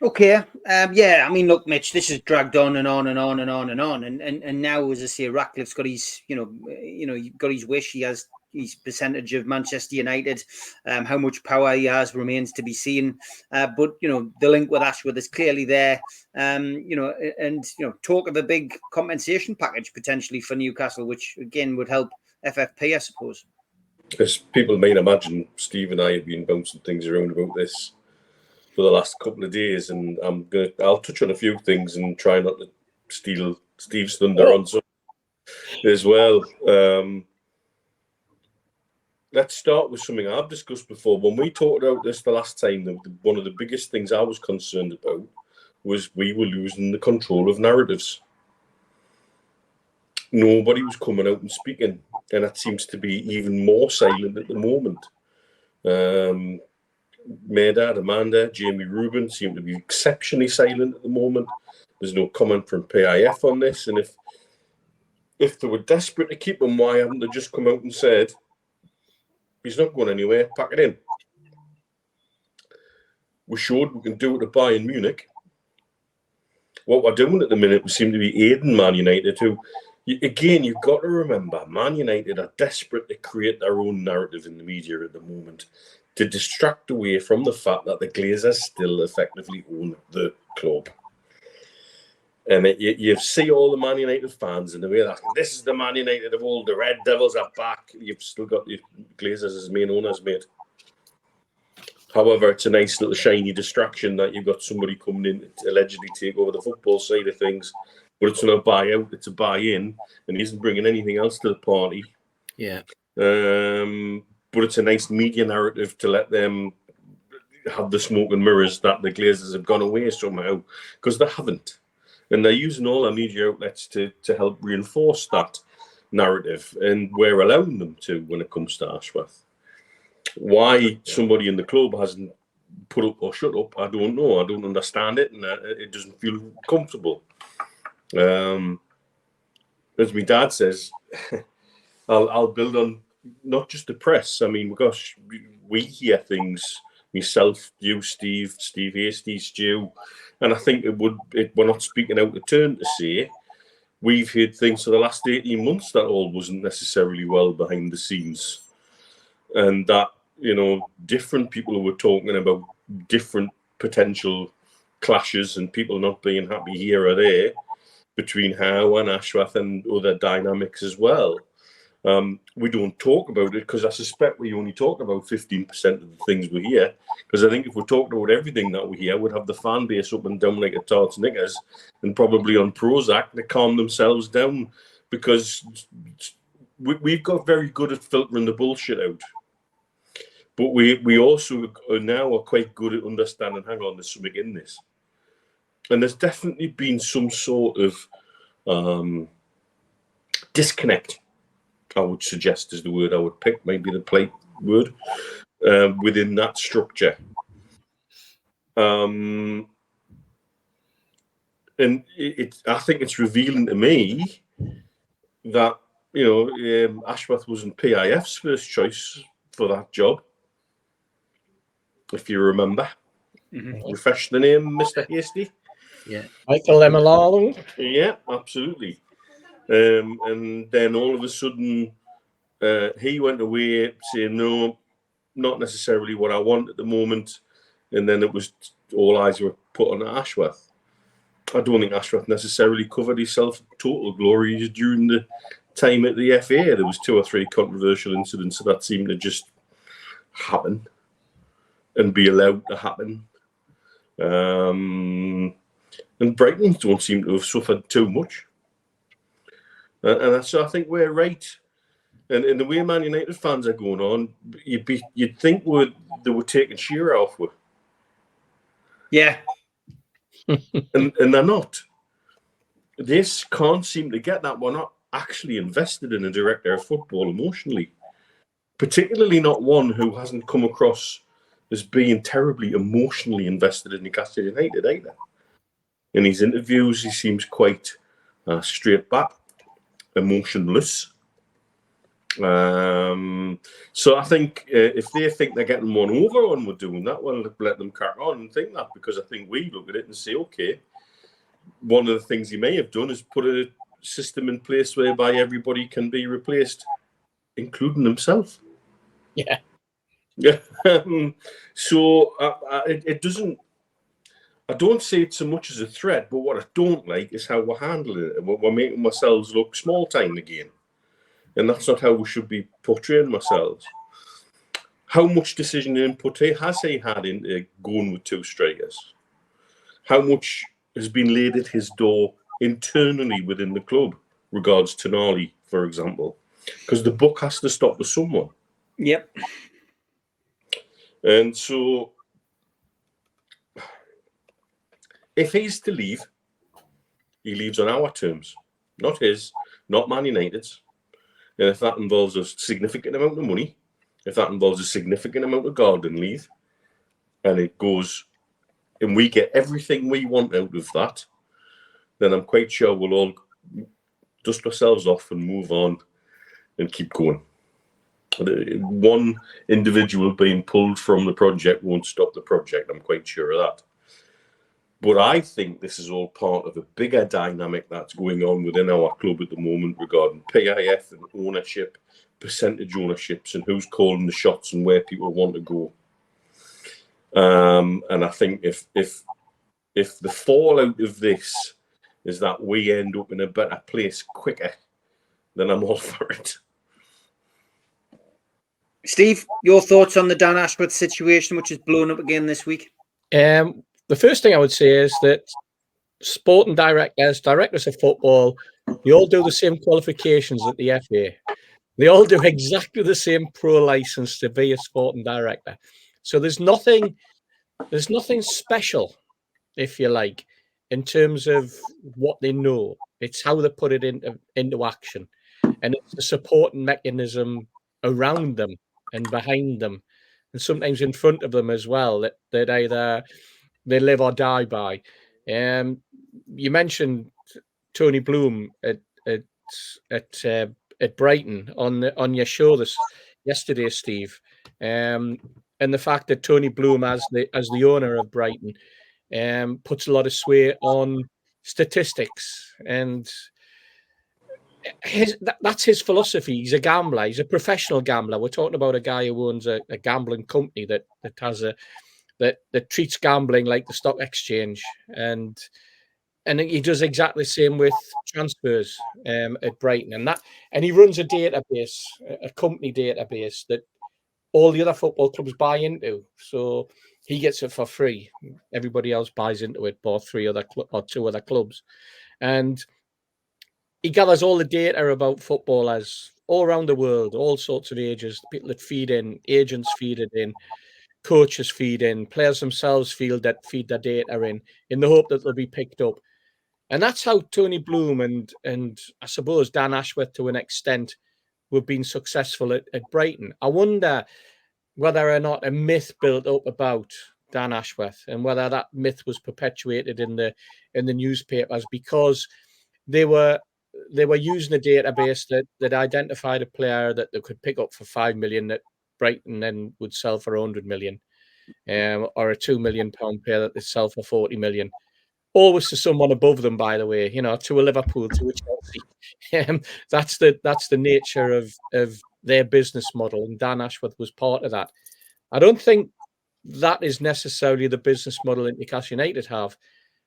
Okay. Yeah, I mean, look, Mitch, this has dragged on and on and on and on and on. And now, as I say, Ratcliffe's got his, got his wish. He has his percentage of Manchester United. How much power he has remains to be seen. But, the link with Ashworth is clearly there. Talk of a big compensation package potentially for Newcastle, which, again, would help FFP, I suppose. As people may imagine, Steve and I have been bouncing things around about this for the last couple of days, and I'll touch on a few things and try not to steal Steve's thunder on some as well. Let's start with something I've discussed before. When we talked about this the last time, one of the biggest things I was concerned about was we were losing the control of narratives. Nobody was coming out and speaking, and that seems to be even more silent at the moment. Medad, Amanda, Jamie Rubin seem to be exceptionally silent at the moment. There's no comment from PIF on this, and if they were desperate to keep him, why haven't they just come out and said he's not going anywhere, pack it in? We showed we can do it at Bayern Munich. What we're doing at the minute, we seem to be aiding Man United, who, again, you've got to remember, Man United are desperate to create their own narrative in the media at the moment, to distract away from the fact that the Glazers still effectively own the club. And you see all the Man United fans in the way that this is the Man United of old, the Red Devils are back. You've still got the Glazers as main owners, mate. However, it's a nice little shiny distraction that you've got somebody coming in to allegedly take over the football side of things. But it's not a buy-out, it's a buy-in, and he isn't bringing anything else to the party. Yeah. But it's a nice media narrative to let them have the smoke and mirrors that the Glazers have gone away somehow, because they haven't. And they're using all their media outlets to help reinforce that narrative, and we're allowing them to when it comes to Ashworth. Why somebody in the club hasn't put up or shut up, I don't know. I don't understand it, and it doesn't feel comfortable. As my dad says, I'll build on not just the press. I mean, gosh, we hear things, myself, you, Steve Hasty, Stu, and I think we're not speaking out of turn to say we've heard things for the last 18 months that all wasn't necessarily well behind the scenes, and that, different people were talking about different potential clashes and people not being happy here or there between Howe and Ashworth and other dynamics as well. We don't talk about it because I suspect we only talk about 15% of the things we hear. Because I think if we talked about everything that we hear, we'd have the fan base up and down like a tarts knickers and probably on Prozac to calm themselves down, because we've got very good at filtering the bullshit out. But we also now are quite good at understanding, hang on, there's something in this. And there's definitely been some sort of disconnect, I would suggest is the word I would pick, maybe the plate word, within that structure. And I think it's revealing to me that, Ashworth wasn't PIF's first choice for that job, if you remember. Mm-hmm. Refresh the name, Mr. Hasty. Yeah. Michael Emerald. Yeah, absolutely. And then all of a sudden, he went away saying, no, not necessarily what I want at the moment. And then it was all eyes were put on Ashworth. I don't think Ashworth necessarily covered himself total glory during the time at the FA. There was 2 or 3 controversial incidents that seemed to just happen and be allowed to happen. And Brighton don't seem to have suffered too much. And so I think we're right. And the way Man United fans are going on, you'd think they were taking Shearer off with. Yeah. and they're not. This can't seem to get that one up. actually invested in a director of football emotionally, particularly not one who hasn't come across as being terribly emotionally invested in Newcastle United either. In his interviews, he seems quite straight back, emotionless. So I think if they think they're getting one over and we're doing that, well, let them crack on and think that, because I think we look at it and say, okay, one of the things he may have done is put a system in place whereby everybody can be replaced, including himself. Yeah. Yeah. So it doesn't. I don't see it so much as a threat, but what I don't like is how we're handling it. We're making ourselves look small time again. And that's not how we should be portraying ourselves. How much decision input has he had into going with two strikers? How much has been laid at his door internally within the club, regards Tonali, for example? Because the buck has to stop with someone. Yep. And so, if he's to leave, he leaves on our terms, not his, not Man United's. And if that involves a significant amount of money, if that involves a significant amount of garden leave, and it goes, and we get everything we want out of that, then I'm quite sure we'll all dust ourselves off and move on and keep going. One individual being pulled from the project won't stop the project, I'm quite sure of that. But I think this is all part of a bigger dynamic that's going on within our club at the moment regarding PIF and ownership, percentage ownerships, and who's calling the shots and where people want to go. And I think if the fallout of this is that we end up in a better place quicker, then I'm all for it. Steve, your thoughts on the Dan Ashworth situation, which is blown up again this week? The first thing I would say is that sporting directors of football, they all do the same qualifications at the FA. They all do exactly the same pro license to be a sporting director. So there's nothing special, if you like, in terms of what they know. It's how they put it into action, and it's the supporting mechanism around them and behind them, and sometimes in front of them as well, that either they live or die by. You mentioned Tony Bloom at Brighton on your show yesterday, Steve, and the fact that Tony Bloom, as the owner of Brighton, puts a lot of sway on statistics, and that's his philosophy. He's a gambler. He's a professional gambler. We're talking about a guy who owns a gambling company that treats gambling like the stock exchange, and he does exactly the same with transfers at Brighton, and he runs a database, a company database that all the other football clubs buy into. So he gets it for free. Everybody else buys into it, or two other clubs, and he gathers all the data about footballers all around the world, all sorts of ages, people that feed in, agents feed it in, coaches feed in, players themselves feed their data in the hope that they'll be picked up. And that's how Tony Bloom and I suppose Dan Ashworth to an extent were being successful at Brighton. I wonder whether or not a myth built up about Dan Ashworth, and whether that myth was perpetuated in the newspapers because they were using a database that identified a player that they could pick up for 5 million that Brighton then would sell for 100 million, or a £2 million player that they sell for 40 million. Always to someone above them, by the way, to a Liverpool, to a Chelsea. That's the nature of their business model, and Dan Ashworth was part of that. I don't think that is necessarily the business model that Newcastle United have,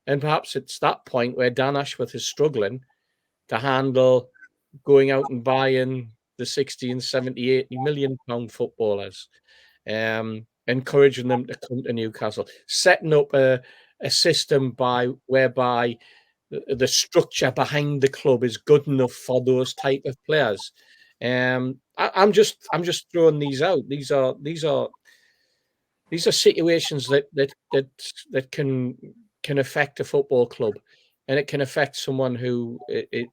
and perhaps it's that point where Dan Ashworth is struggling to handle going out and buying the 60 and 70, 80 million pound footballers, encouraging them to come to Newcastle, setting up a system whereby the structure behind the club is good enough for those type of players. I'm just throwing these out. These are situations that can affect a football club, and it can affect someone who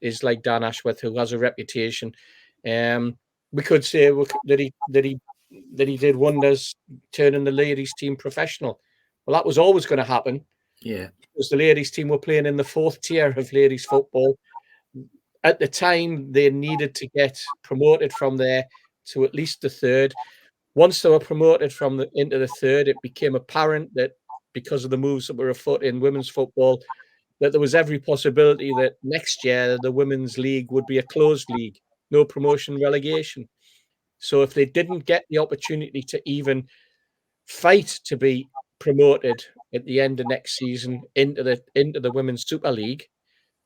is like Dan Ashworth, who has a reputation. We could say that he did wonders turning the ladies' team professional. Well, that was always going to happen. Yeah, because the ladies' team were playing in the 4th tier of ladies' football. At the time, they needed to get promoted from there to at least the 3rd. Once they were promoted into the 3rd, it became apparent that because of the moves that were afoot in women's football, that there was every possibility that next year the women's league would be a closed league, no promotion, relegation. So if they didn't get the opportunity to even fight to be promoted at the end of next season into the Women's Super League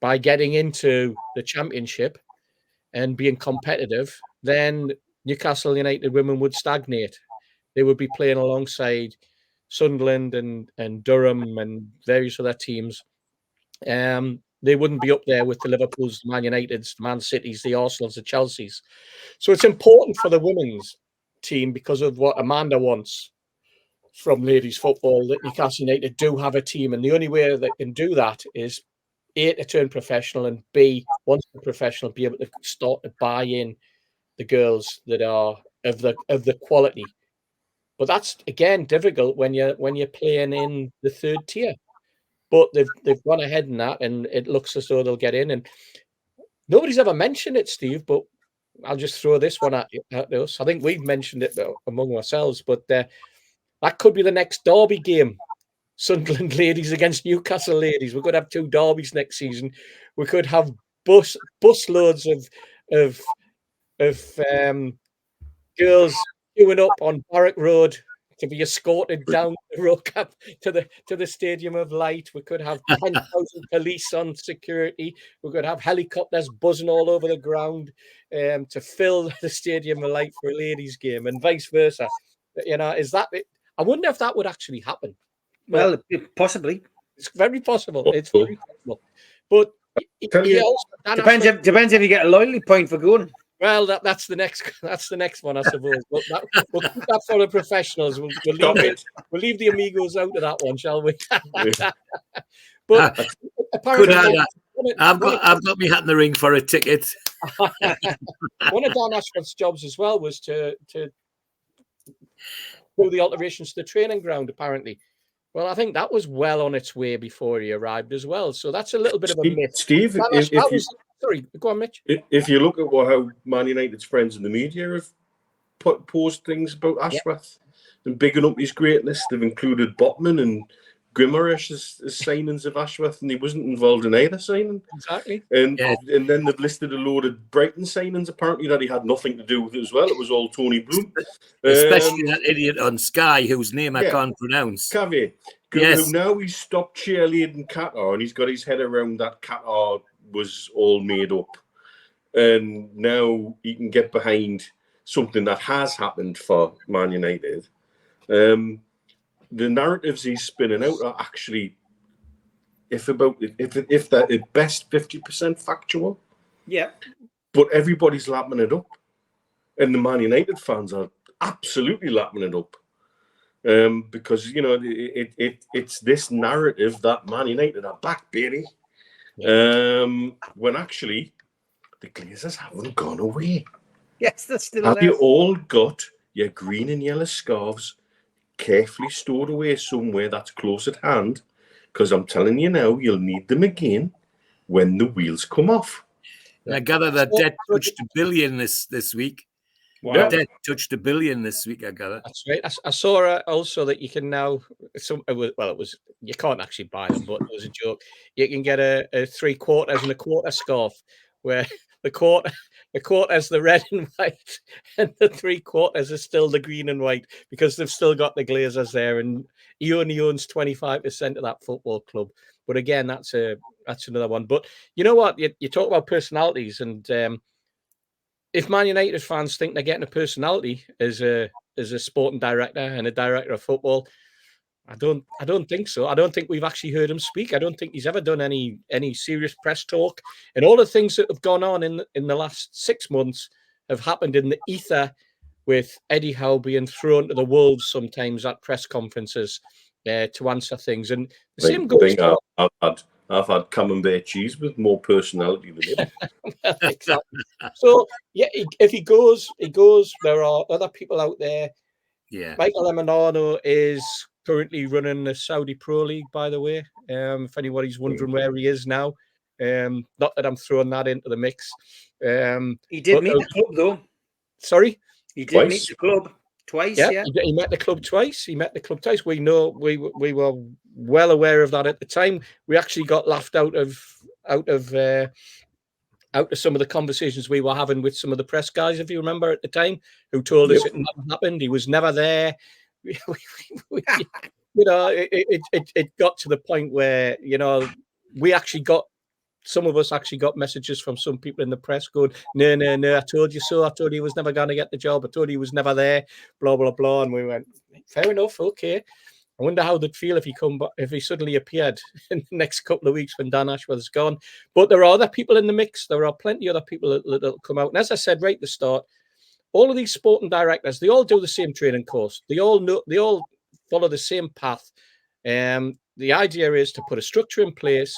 by getting into the Championship and being competitive, then Newcastle United women would stagnate. They would be playing alongside Sunderland and Durham and various other teams. They wouldn't be up there with the Liverpools, the Man Uniteds, the Man Cities, the Arsenals, the Chelseas. So it's important for the women's team because of what Amanda wants from ladies football, that Newcastle United do have a team. And the only way they can do that is A, to turn professional, and B, once they're professional, be able to start to buy in the girls that are of the quality. But that's, again, difficult when you're playing in the 3rd tier. But they've gone ahead in that, and it looks as though they'll get in. And nobody's ever mentioned it, Steve, but I'll just throw this one at us. I think we've mentioned it among ourselves, but that could be the next derby game. Sunderland ladies against Newcastle ladies. We could have 2 derbies next season. We could have bus loads of girls queuing up on Barrack Road to be escorted down the road up to the Stadium of Light. We could have 10,000 police on security. We could have helicopters buzzing all over the ground to fill the Stadium of Light for a ladies' game, and vice versa. You know, I wonder if that would actually happen. Well, possibly. It's very possible. It's very possible. But depends if you get a loyalty point for going. Well, that's the next one, I suppose. But we'll keep that for the professionals. We'll leave the Amigos out of that one, shall we? But apparently, I've got my hat in the ring for a ticket. One of Dan Ashworth's jobs as well was to do the alterations to the training ground, apparently. Well, I think that was well on its way before he arrived as well. So that's a little bit of a myth. Steve, sorry, go on, Mitch. If you look at how Man United's friends in the media have posed things about Ashworth and bigging up his greatness, they've included Botman and Guimaraes as signings of Ashworth, and he wasn't involved in either signing. Exactly. And then they've listed a load of Brighton signings, apparently, that he had nothing to do with as well. It was all Tony Bloom. Especially that idiot on Sky, whose name I can't pronounce. Cavi. Who now he's stopped cheerleading Qatar, and he's got his head around that Qatar was all made up. And now he can get behind something that has happened for Man United. The narratives he's spinning out are actually, if they're at best 50% factual. Yeah. But everybody's lapping it up. And the Man United fans are absolutely lapping it up. Because, you know, it's this narrative that Man United are back, baby. Yeah. When actually, the Glazers haven't gone away. Yes, that's still Have there. you all got your green and yellow scarves carefully stored away somewhere that's close at hand? Because I'm telling you now, you'll need them again when the wheels come off. I gather that debt touched $1 billion this week. Wow. Debt touched $1 billion this week, I gather. That's right. I saw also that you can now, you can't actually buy them, but it was a joke. You can get a 3/4 and a quarter scarf where the quarter's the red and white, and the 3/4 are still the green and white, because they've still got the Glazers there, and he only owns 25% of that football club. But again, that's another one. But you know what? You talk about personalities, and if Man United fans think they're getting a personality as a sporting director and a director of football, I don't think so. I don't think we've actually heard him speak. I don't think he's ever done any serious press talk. And all the things that have gone on in the last 6 months have happened in the ether, with Eddie Howe being thrown to the wolves sometimes at press conferences to answer things. And the same goes. I've had I've had camembert cheese with more personality than him. Exactly. So yeah, if he goes. There are other people out there. Yeah. Michael Emanano is currently running the Saudi Pro League, by the way. If anybody's wondering where he is now, not that I'm throwing that into the mix. He did meet the club, though. Sorry, he did Twice. meet the club twice. yeah, Yeah. he met the club twice. We know we were well aware of that at the time. We actually got laughed out of some of the conversations we were having with some of the press guys, if you remember at the time, who told us it never happened. He was never there. It got to the point where, some of us actually got messages from some people in the press going, no, I told you so. I told you he was never going to get the job. I told you he was never there, blah, blah, blah. And we went, fair enough, okay. I wonder how they'd feel if he suddenly appeared in the next couple of weeks when Dan Ashworth's gone. But there are other people in the mix. There are plenty of other people that'll come out. And as I said right at the start, all of these sporting directors, they all do the same training course. They all follow the same path. The idea is to put a structure in place.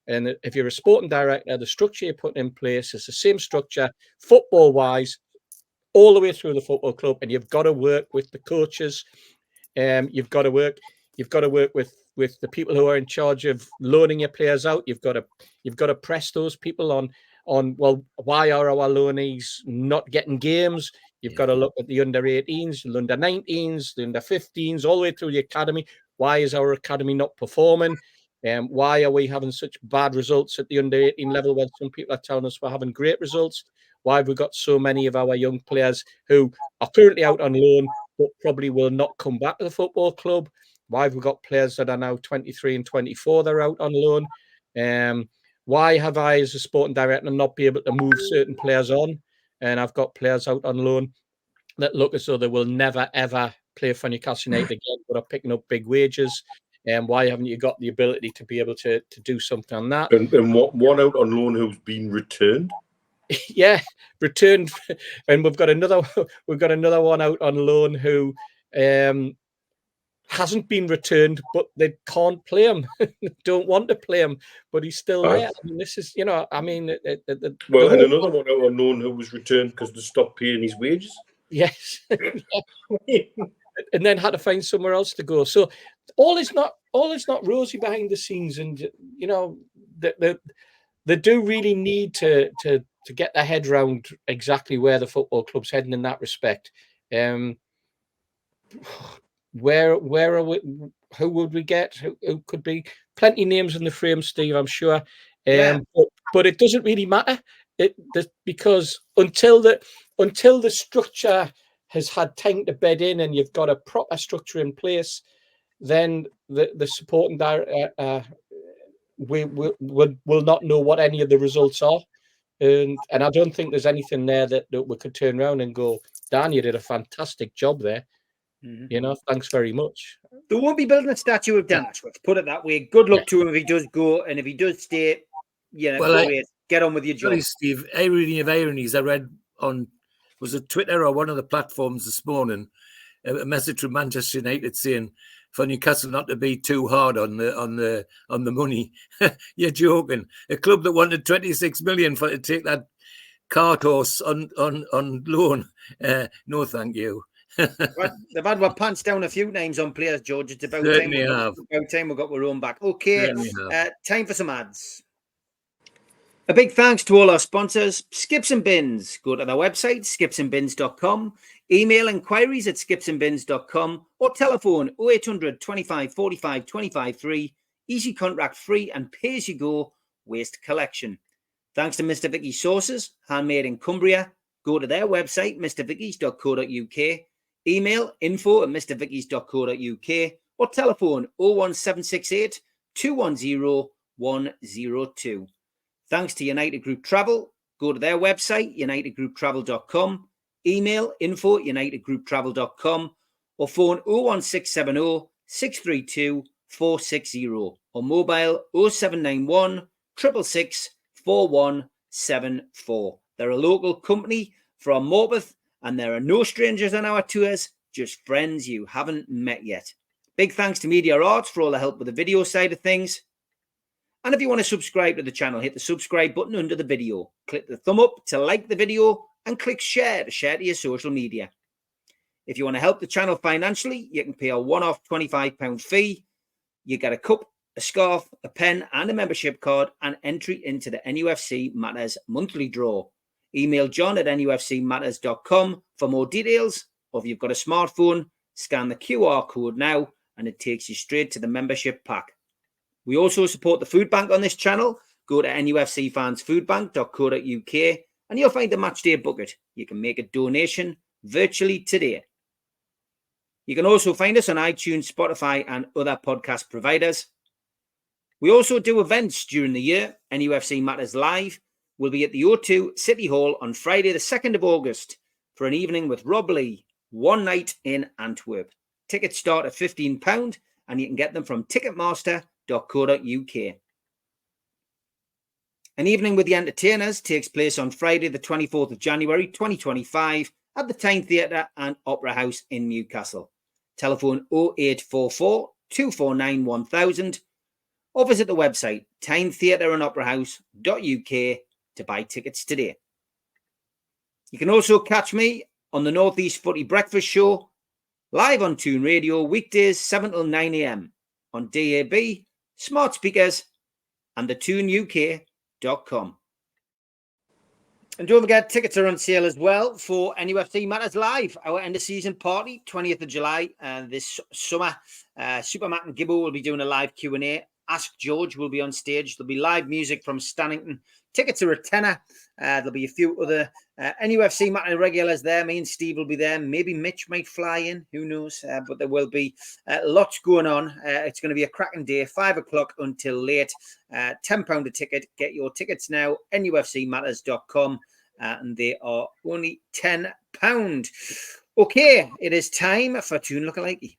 And if you're a sporting director, the structure you're putting in place is the same structure, football-wise, all the way through the football club. And you've got to work with the coaches. You've got to work with the people who are in charge of loaning your players out. You've got to press those people on well, why are our loanees not getting games? You've got to look at the under 18s, the under 19s, the under 15s, all the way through the academy. Why is our academy not performing? Why are we having such bad results at the under 18 level when some people are telling us we're having great results? Why have we got so many of our young players who are currently out on loan but probably will not come back to the football club? Why have we got players that are now 23 and 24 that are out on loan? Why have I, as a sporting director, not be able to move certain players on? And I've got players out on loan that look as though they will never, ever play for Newcastle United again, but are picking up big wages. And why haven't you got the ability to be able to do something on that? And one out on loan who's been returned? Yeah, returned. And we've got another one out on loan who hasn't been returned, but they can't play him. Don't want to play him, but he's still there. I mean, this is, and another one out on loan who was returned because they stopped paying his wages. Yes. And then had to find somewhere else to go. So all is not rosy behind the scenes, and they do really need to get their head around exactly where the football club's heading in that respect. Where are we? Who would we get? Who could be? Plenty names in the frame, Steve, I'm sure. But it doesn't really matter. Because until the structure has had time to bed in and you've got a proper structure in place, then the supporting director will not know what any of the results are. And I don't think there's anything there that we could turn around and go, Dan, you did a fantastic job there. Mm-hmm. Thanks very much. They won't be building a statue of Dan Ashworth, put it that way. Good luck to him if he does go, and if he does stay, get on with your job. Sorry, Steve, irony of ironies. I read on, was it Twitter or one of the platforms this morning, a message from Manchester United saying for Newcastle not to be too hard on the money. You're joking. A club that wanted 26 million to take that cart horse on loan. No, thank you. They've had our pants down a few names on players, George. It's about time we got our own back. Okay, time for some ads. A big thanks to all our sponsors, Skips and Bins. Go to their website, skipsandbins.com. Email inquiries at skipsandbins.com or telephone 0800 25 45 25 3. Easy contract free and pay as you go waste collection. Thanks to Mr. Vicky's Sauces, handmade in Cumbria. Go to their website, mrvickies.co.uk. Email info@mrvickies.co.uk or telephone 01768 210 102. Thanks to United Group Travel. Go to their website, unitedgrouptravel.com. Email info@unitedgrouptravel.com or phone 01670 632 460 or mobile 0791 666 4174. They're a local company from Morpeth, and there are no strangers on our tours, just friends you haven't met yet. Big thanks to Media Arts for all the help with the video side of things. And if you want to subscribe to the channel, hit the subscribe button under the video. Click the thumb up to like the video and click share to your social media. If you want to help the channel financially, you can pay a one-off £25 fee. You get a cup, a scarf, a pen and a membership card and entry into the NUFC Matters monthly draw. Email john@nufcmatters.com for more details, or if you've got a smartphone, scan the QR code now and it takes you straight to the membership pack. We also support the food bank on this channel. Go to nufcfansfoodbank.co.uk and you'll find the matchday bucket. You can make a donation virtually today. You can also find us on iTunes, Spotify and other podcast providers. We also do events during the year. NUFC Matters Live will be at the O2 City Hall on Friday the 2nd of August for an evening with Rob Lee, one night in Antwerp. Tickets start at £15 and you can get them from ticketmaster.co.uk. An evening with the entertainers takes place on Friday the 24th of January 2025 at the Tyne Theatre and Opera House in Newcastle. Telephone 0844 249 1000 or visit the website tynetheatreandoperahouse.uk to buy tickets today. You can also catch me on the North East Footy Breakfast Show live on Toon Radio weekdays 7 till 9 a.m. on DAB, smart speakers and the toonuk.com. And don't forget, tickets are on sale as well for NUFC Matters Live, our end of season party, 20th of July. This summer, Super Matt and Gibbo will be doing a live Q&A. Ask George will be on stage. There'll be live music from Stannington. Tickets are a tenner. There'll be a few other NUFC Matter regulars there. Me and Steve will be there. Maybe Mitch might fly in. Who knows? But there will be lots going on. It's going to be a cracking day, 5 o'clock until late. £10 a ticket. Get your tickets now, nufcmatters.com. And they are only £10. Okay, it is time for Toon Lookalike.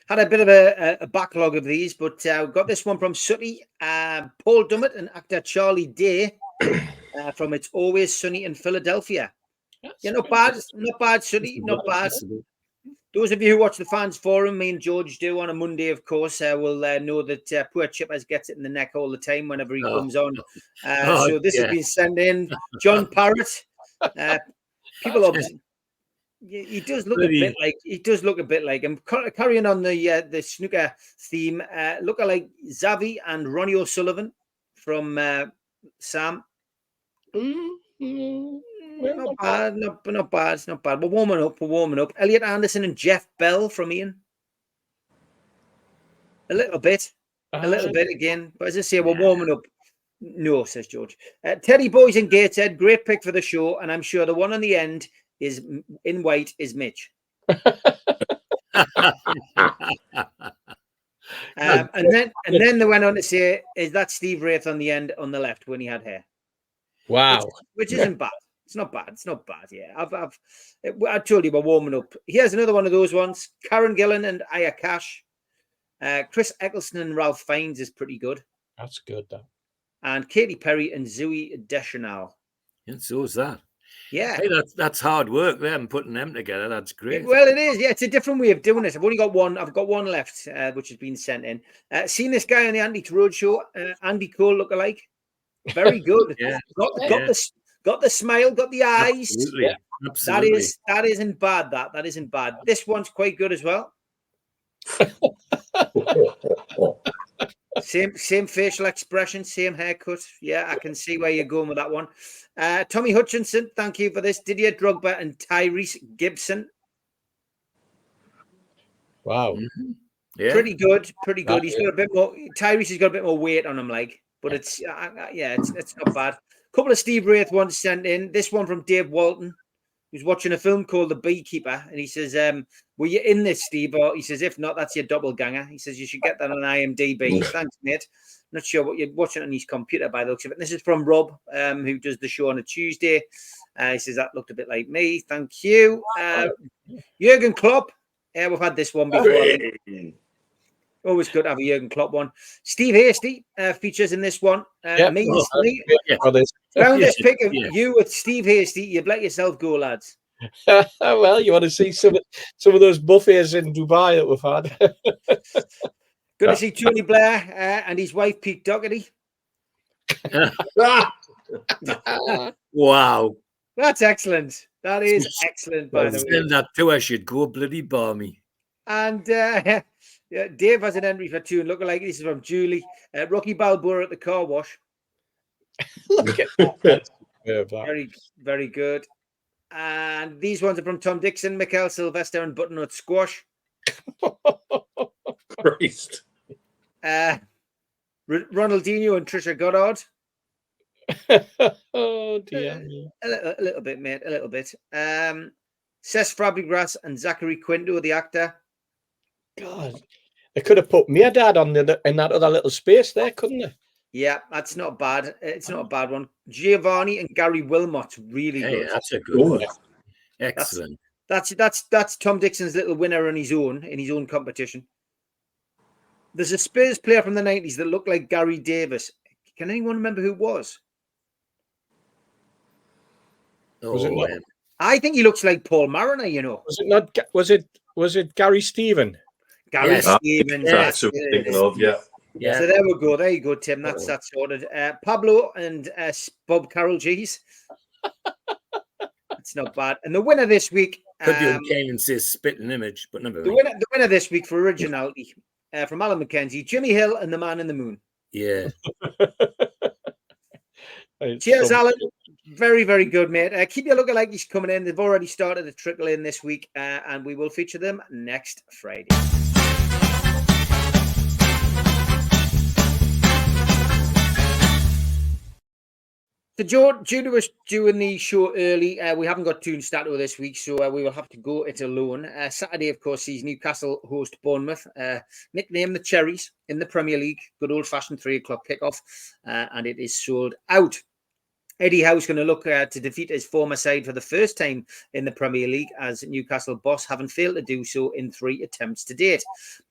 Had a bit of a backlog of these, but got this one from Sooty, Paul Dummett and actor Charlie Day from It's Always Sunny in Philadelphia. Yeah, not bad, Sooty, not bad. Those of you who watch the fans forum, me and George do on a Monday, of course, will know that poor Chippers gets it in the neck all the time whenever he comes on. So this has been sent in. John Parrott. People obviously. He does look a bit like him. Carrying on the snooker theme, look like Xavi and Ronnie O'Sullivan from Sam. Not bad. We're warming up. Elliot Anderson and Jeff Bell from Ian. A little bit again. But as I say, we're warming up. No, says George. Teddy Boys and Gateshead, great pick for the show, and I'm sure the one on the end is in white is Mitch. And then they went on to say, is that Steve Wraith on the end on the left when he had hair? Wow. Which isn't bad. It's not bad. Yeah. I told you we're warming up. Here's another one of those ones. Karen Gillan and Aya Cash. Chris Eccleston and Ralph Fiennes is pretty good. That's good, though. And Katy Perry and Zooey Deschanel. And so is that. Yeah. Hey, that's hard work, them putting them together. That's great. Well, it is. Yeah, it's a different way of doing it. I've only got one. I've got one left, which has been sent in. Seen this guy on the Andy Road Show, Andy Cole lookalike. Very good. Yeah. Got the smile, got the eyes. Absolutely. Yeah. Absolutely. That isn't bad. That isn't bad. This one's quite good as well. Same facial expression, same haircut. Yeah, I can see where you're going with that one. Tommy Hutchinson, thank you for this. Didier Drogba and Tyrese Gibson. Wow. Mm-hmm. Yeah. Pretty good. He's got a bit more. Tyrese has got a bit more weight on him, but it's not bad. A couple of Steve Wraith ones sent in. This one from Dave Walton, who's watching a film called The Beekeeper, and he says, were you in this, Steve? Or he says, if not, that's your doppelganger. He says, you should get that on IMDb. Thanks, mate. Not sure what you're watching on his computer by the looks of it. This is from Rob, who does the show on a Tuesday. He says, that looked a bit like me. Thank you. Jurgen Klopp. We've had this one before. Always good to have a Jurgen Klopp one. Steve Hasty features in this one. Found this pic of you with Steve Hasty. You've let yourself go, lads. Well, you want to see some of those buffets in Dubai that we've had. Good to see Tony Blair and his wife, Pete Doherty. Wow. That's excellent. That is excellent, by the way. Send that to us, you'd go bloody balmy. And yeah, Dave has an entry for tune looking like this is from Julie. Rocky Balboa at the car wash. Look at that. Very, very good. And these ones are from Tom Dixon, Mikel Sylvester, and Butternut Squash. Christ. Ronaldinho and Trisha Goddard. Oh dear. A little bit, mate. A little bit. Cesc Fabregas and Zachary Quinto, the actor. God, they could have put me dad on in that other little space there, couldn't they? Yeah, that's not bad. It's not a bad one. Giovanni and Gary Wilmot's really good. That's a good one. Excellent. That's Tom Dixon's little winner on his own in his own competition. There's a Spurs player from the 90s that looked like Gary Davis. Can anyone remember who it was? Was it not? I think he looks like Paul Mariner, you know. Was it not? Was it Gary Stephen? Gary Stevens. That's what I'm thinking of, yeah. Yeah. So there we go. There you go, Tim. That's sorted. Pablo and Bob Carroll G's. It's not bad. And the winner this week. Could be Kane and says spitting image, but never mind. The winner this week for originality from Alan McKenzie, Jimmy Hill and the Man in the Moon. Yeah. Cheers, Alan. Very, very good, mate. Keep your looking like he's coming in. They've already started to trickle in this week, and we will feature them next Friday. So, due to us doing the show early, we haven't got Toon Stato this week, so we will have to go it alone. Saturday, of course, sees Newcastle host Bournemouth, nicknamed the Cherries in the Premier League. Good old-fashioned 3 o'clock kickoff, and it is sold out. Eddie Howe's going to look to defeat his former side for the first time in the Premier League, as Newcastle boss haven't failed to do so in 3 attempts to date.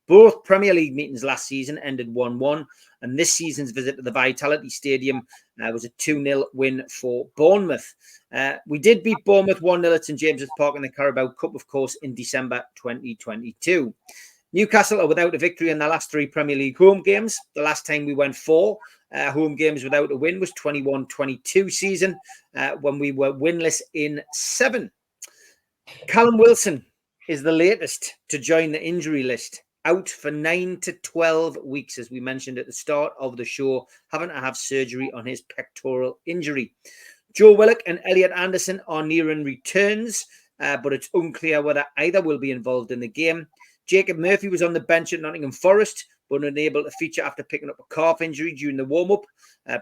Both Premier League meetings last season ended 1-1, and this season's visit to the Vitality Stadium was a 2-0 win for Bournemouth. We did beat Bournemouth 1-0 at St James's Park in the Carabao Cup, of course, in December 2022. Newcastle are without a victory in their last 3 Premier League home games. The last time we went 4 home games without a win was 21-22 season, when we were winless in 7. Callum Wilson is the latest to join the injury list, out for 9 to 12 weeks, as we mentioned at the start of the show, having to have surgery on his pectoral injury. Joe Willock and Elliot Anderson are nearing returns, but it's unclear whether either will be involved in the game. Jacob Murphy was on the bench at Nottingham Forest, but unable to feature after picking up a calf injury during the warm-up.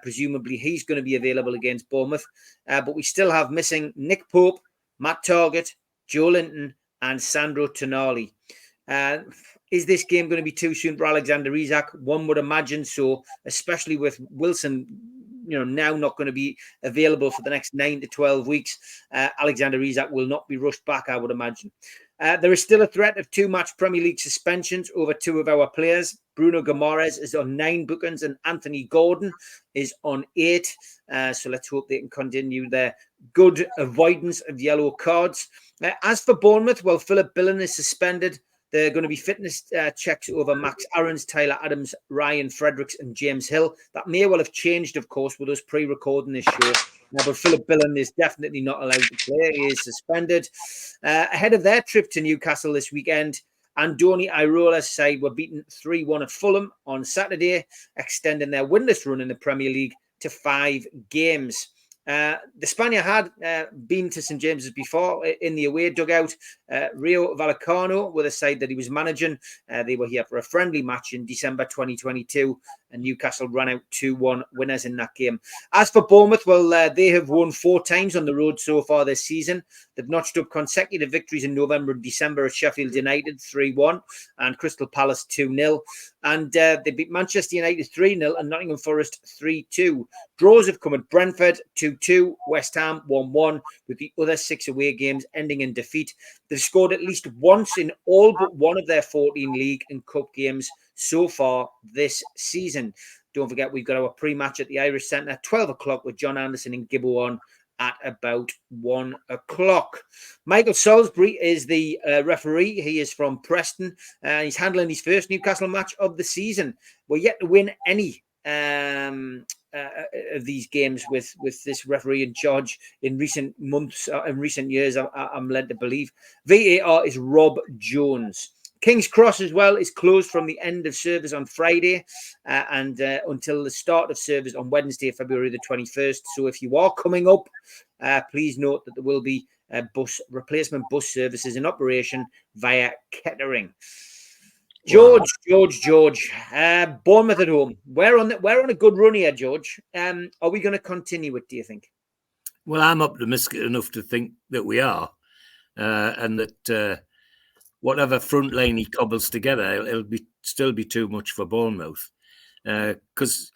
Presumably, he's going to be available against Bournemouth. But we still have missing Nick Pope, Matt Targett, Joe Linton, and Sandro Tonali. Is this game going to be too soon for Alexander Isak? One would imagine so, especially with Wilson, now not going to be available for the next 9 to 12 weeks. Alexander Isak will not be rushed back, I would imagine. There is still a threat of 2-match Premier League suspensions over 2 of our players. Bruno Guimaraes is on 9 bookings and Anthony Gordon is on 8. So let's hope they can continue their good avoidance of yellow cards. As for Bournemouth, well, Philip Billen is suspended. They're going to be fitness checks over Max Aarons, Tyler Adams, Ryan Fredericks and James Hill. That may well have changed, of course, with us pre-recording this show. But Philip Billen is definitely not allowed to play. He is suspended. Ahead of their trip to Newcastle this weekend, Andoni Irola's side were beaten 3-1 at Fulham on Saturday, extending their winless run in the Premier League to 5 games. The Spaniard had been to St James's before in the away dugout. Rio Vallecano were the side that he was managing. They were here for a friendly match in December 2022, and Newcastle ran out 2-1 winners in that game. As for Bournemouth, well, they have won 4 times on the road so far this season. They've notched up consecutive victories in November and December at Sheffield United 3-1 and Crystal Palace 2-0. And they beat Manchester United 3-0 and Nottingham Forest 3-2. Draws have come at Brentford 2-2, West Ham 1-1, with the other 6 away games ending in defeat. They've scored at least once in all but one of their 14 league and cup games so far this season. Don't forget, we've got our pre-match at the Irish Centre, 12 o'clock with John Anderson and Gibbo on. at about 1 o'clock. Michael Salisbury is the referee. He is from Preston. He's handling his first Newcastle match of the season. We're yet to win any of these games with this referee in charge in recent months, in recent years, I'm led to believe. VAR is Rob Jones. King's Cross as well is closed from the end of service on Friday and until the start of service on Wednesday, February the 21st. So if you are coming up, please note that there will be replacement bus services in operation via Kettering. George. Bournemouth at home. We're on a good run here, George. Are we going to continue it, do you think? Well, I'm optimistic enough to think that we are, and that whatever front line he cobbles together, it'll still be too much for Bournemouth. Because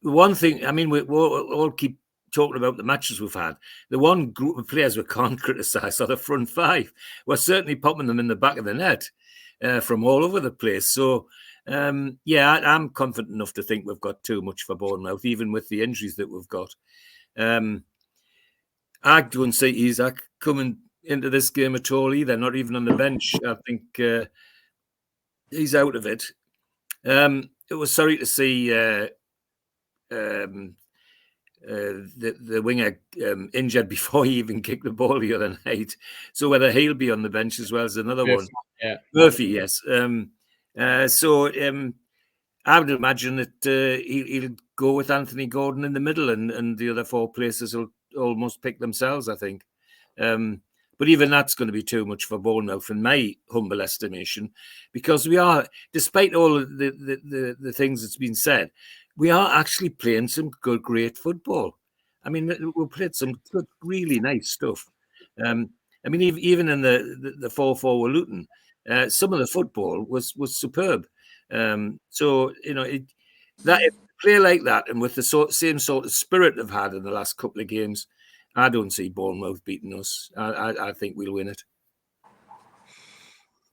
one thing, I mean, we'll all keep talking about the matches we've had. The one group of players we can't criticise are the front five. We're certainly popping them in the back of the net from all over the place. So, I'm confident enough to think we've got too much for Bournemouth, even with the injuries that we've got. I don't see Isaac coming into this game at all either, not even on the bench. I think he's out of it. It was sorry to see the winger injured before he even kicked the ball the other night. So whether he'll be on the bench as well as another one. Yeah. Murphy, yes. So I would imagine that he'll go with Anthony Gordon in the middle and the other four places will almost pick themselves, I think. But even that's going to be too much for Bournemouth, in my humble estimation, because we are, despite all of the things that's been said, we are actually playing some good, great football. I mean, we played some good, really nice stuff. I mean, even in the 4-4 with Luton, some of the football was superb. So, you know, that if we play like that and with the same sort of spirit they've had in the last couple of games, I don't see Bournemouth beating us. I think we'll win it.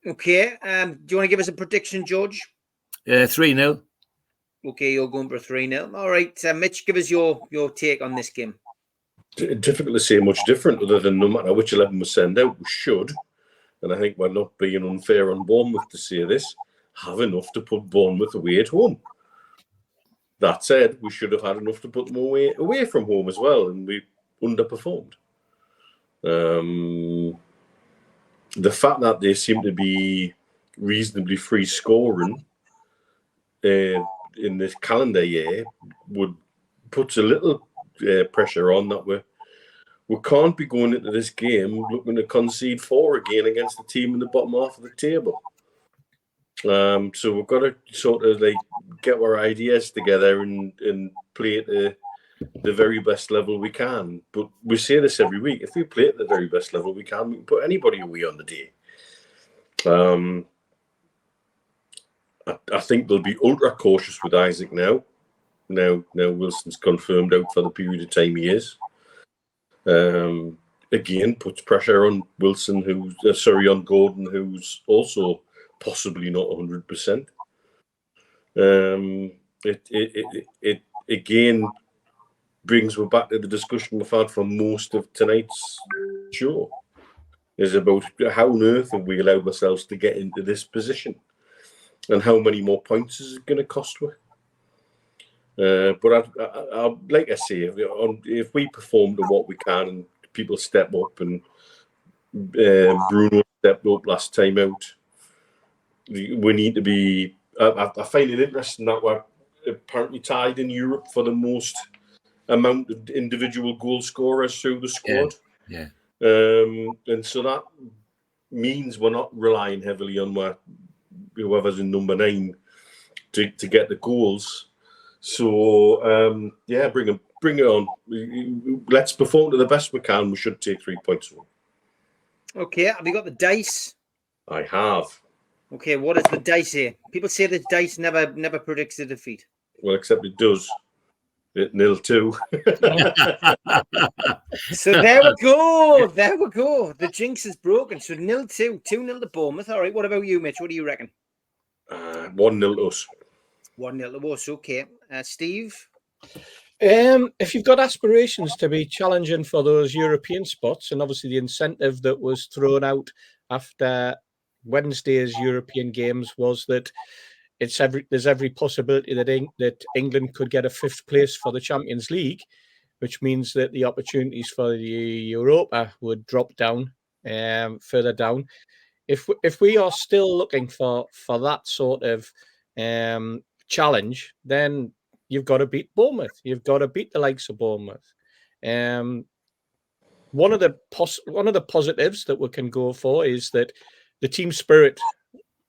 Okay. Do you want to give us a prediction, George? 3-0. Okay, you're going for a 3-0. All right, Mitch, give us your take on this game. Difficult to say much different other than no matter which 11 we send out, we should, and I think we're not being unfair on Bournemouth to say this, have enough to put Bournemouth away at home. That said, we should have had enough to put them away from home as well, and we underperformed. The fact that they seem to be reasonably free scoring in this calendar year would put a little pressure on that we can't be going into this game looking to concede 4 again against the team in the bottom half of the table. So we've got to sort of like get our ideas together and play at the very best level we can. But we say this every week. If we play at the very best level we can put anybody away on the day. I think they'll be ultra cautious with Isaac now. Now Wilson's confirmed out for the period of time he is. Again, puts pressure on Wilson, on Gordon, who's also possibly not 100%. It again brings me back to the discussion we've had for most of tonight's show. Is about how on earth have we allowed ourselves to get into this position, and how many more points is it going to cost us? But I like I say, if we perform to what we can and people step up, and Bruno stepped up last time out, we need to be. I find it interesting that we're apparently tied in Europe for the most amount of individual goal scorers through the squad. Yeah. And so that means we're not relying heavily on whoever's in number 9 to get the goals. So bring it on. Let's perform to the best we can. We should take 3 points home. Okay, have you got the dice? I have. Okay, what does the dice say? People say the dice never predicts a defeat. Well, except it does. 0-2. So there we go. The jinx is broken. So 0-2, 2-0 to Bournemouth. All right. What about you, Mitch? What do you reckon? 1-0 to us. 1-0 to us. Okay. Steve? If you've got aspirations to be challenging for those European spots, and obviously the incentive that was thrown out after Wednesday's European games was that there's every possibility that England could get a 5th place for the Champions League, which means that the opportunities for the Europa would drop down further down. If we are still looking for that sort of challenge, then you've got to beat Bournemouth. You've got to beat the likes of Bournemouth. One of the positives that we can go for is that the team spirit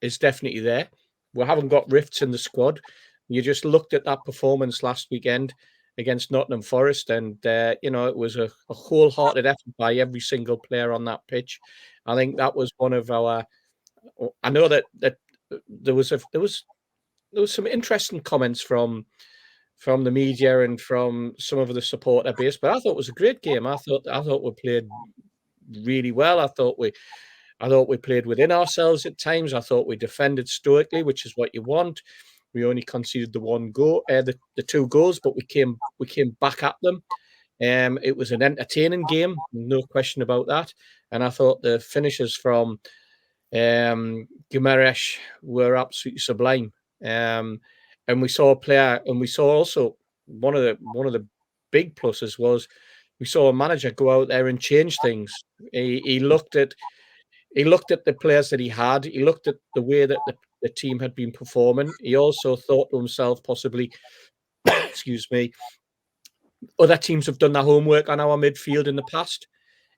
is definitely there. We haven't got rifts in the squad. You just looked at that performance last weekend against Nottingham Forest, and it was a wholehearted effort by every single player on that pitch. I think that was one of our. I know that there was some interesting comments from the media and from some of the supporter base, but I thought it was a great game. I thought we played really well. I thought we played within ourselves at times. I thought we defended stoically, which is what you want. We only conceded the 1 goal, the 2 goals, but we came back at them. It was an entertaining game, no question about that. And I thought the finishes from Guimaraes were absolutely sublime. And we saw a player, and we saw also one of the big pluses was we saw a manager go out there and change things. He looked at the players that he had. He looked at the way that the team had been performing. He also thought to himself, possibly, excuse me, other teams have done their homework on our midfield in the past.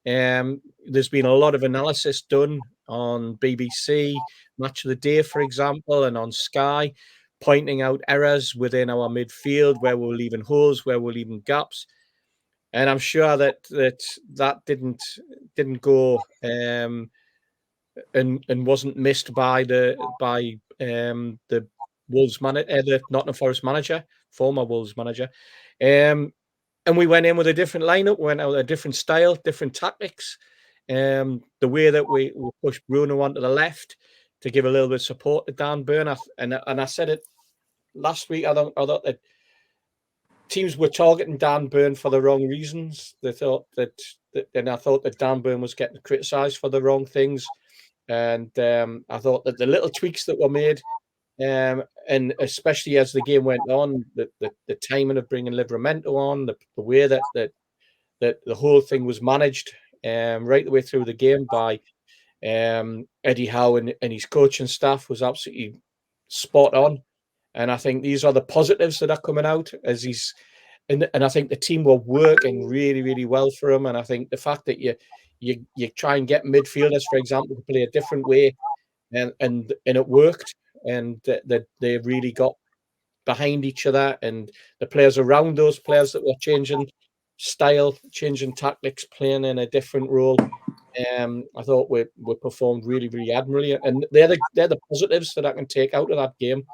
There's been a lot of analysis done on BBC, Match of the Day, for example, and on Sky, pointing out errors within our midfield, where we're leaving holes, where we're leaving gaps. And I'm sure that didn't go and wasn't missed by the Wolves manager, the Nottingham Forest manager, former Wolves manager. And we went in with a different lineup, went out with a different style, different tactics. The way that we pushed Bruno onto the left to give a little bit of support to Dan Burn. And I said it last week, I thought that teams were targeting Dan Burn for the wrong reasons. They thought and I thought that Dan Burn was getting criticised for the wrong things. And I thought that the little tweaks that were made, and especially as the game went on, the timing of bringing Livramento on, the way that the whole thing was managed right the way through the game by Eddie Howe and his coaching staff was absolutely spot on. And I think these are the positives that are coming out as he's, and I think the team were working really, really well for him. And I think the fact that you try and get midfielders, for example, to play a different way, and it worked, and that they really got behind each other, and the players around those players that were changing style, changing tactics, playing in a different role. I thought we performed really, really admirably, and they're the positives that I can take out of that game,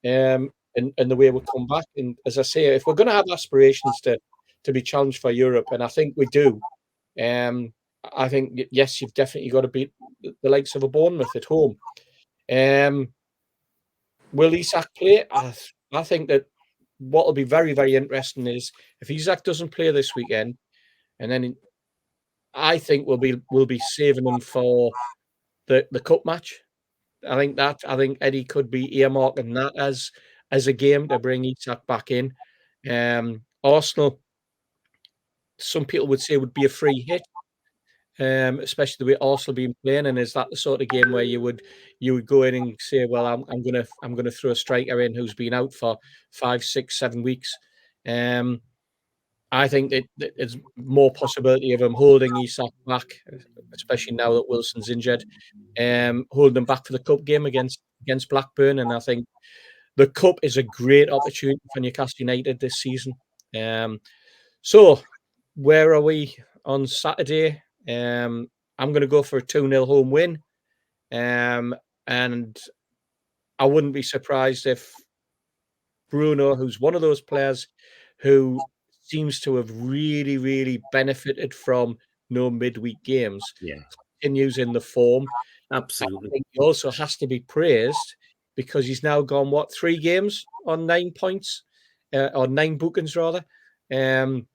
and the way we come back. And as I say, if we're going to have aspirations to be challenged for Europe, and I think we do, I think yes, you've definitely got to beat the likes of a Bournemouth at home. Will Isak play? I think that what will be very, very interesting is if Isak doesn't play this weekend, and then I think we'll be saving him for the cup match. I think Eddie could be earmarking that as a game to bring Isak back in. Arsenal, some people would say, would be a free hit, especially the way Arsenal been playing. And is that the sort of game where you would go in and say, well, I'm gonna throw a striker in who's been out for 5, 6, 7 weeks. I think that there's more possibility of him holding Isak back, especially now that Wilson's injured, holding him back for the cup game against Blackburn. And I think the cup is a great opportunity for Newcastle United this season. So where are we on Saturday? I'm going to go for a 2-0 home win. And I wouldn't be surprised if Bruno, who's one of those players who seems to have really, really benefited from no midweek games, continues in the form. Absolutely. I think he also has to be praised because he's now gone, 3 games on 9 points, or 9 bookings rather. And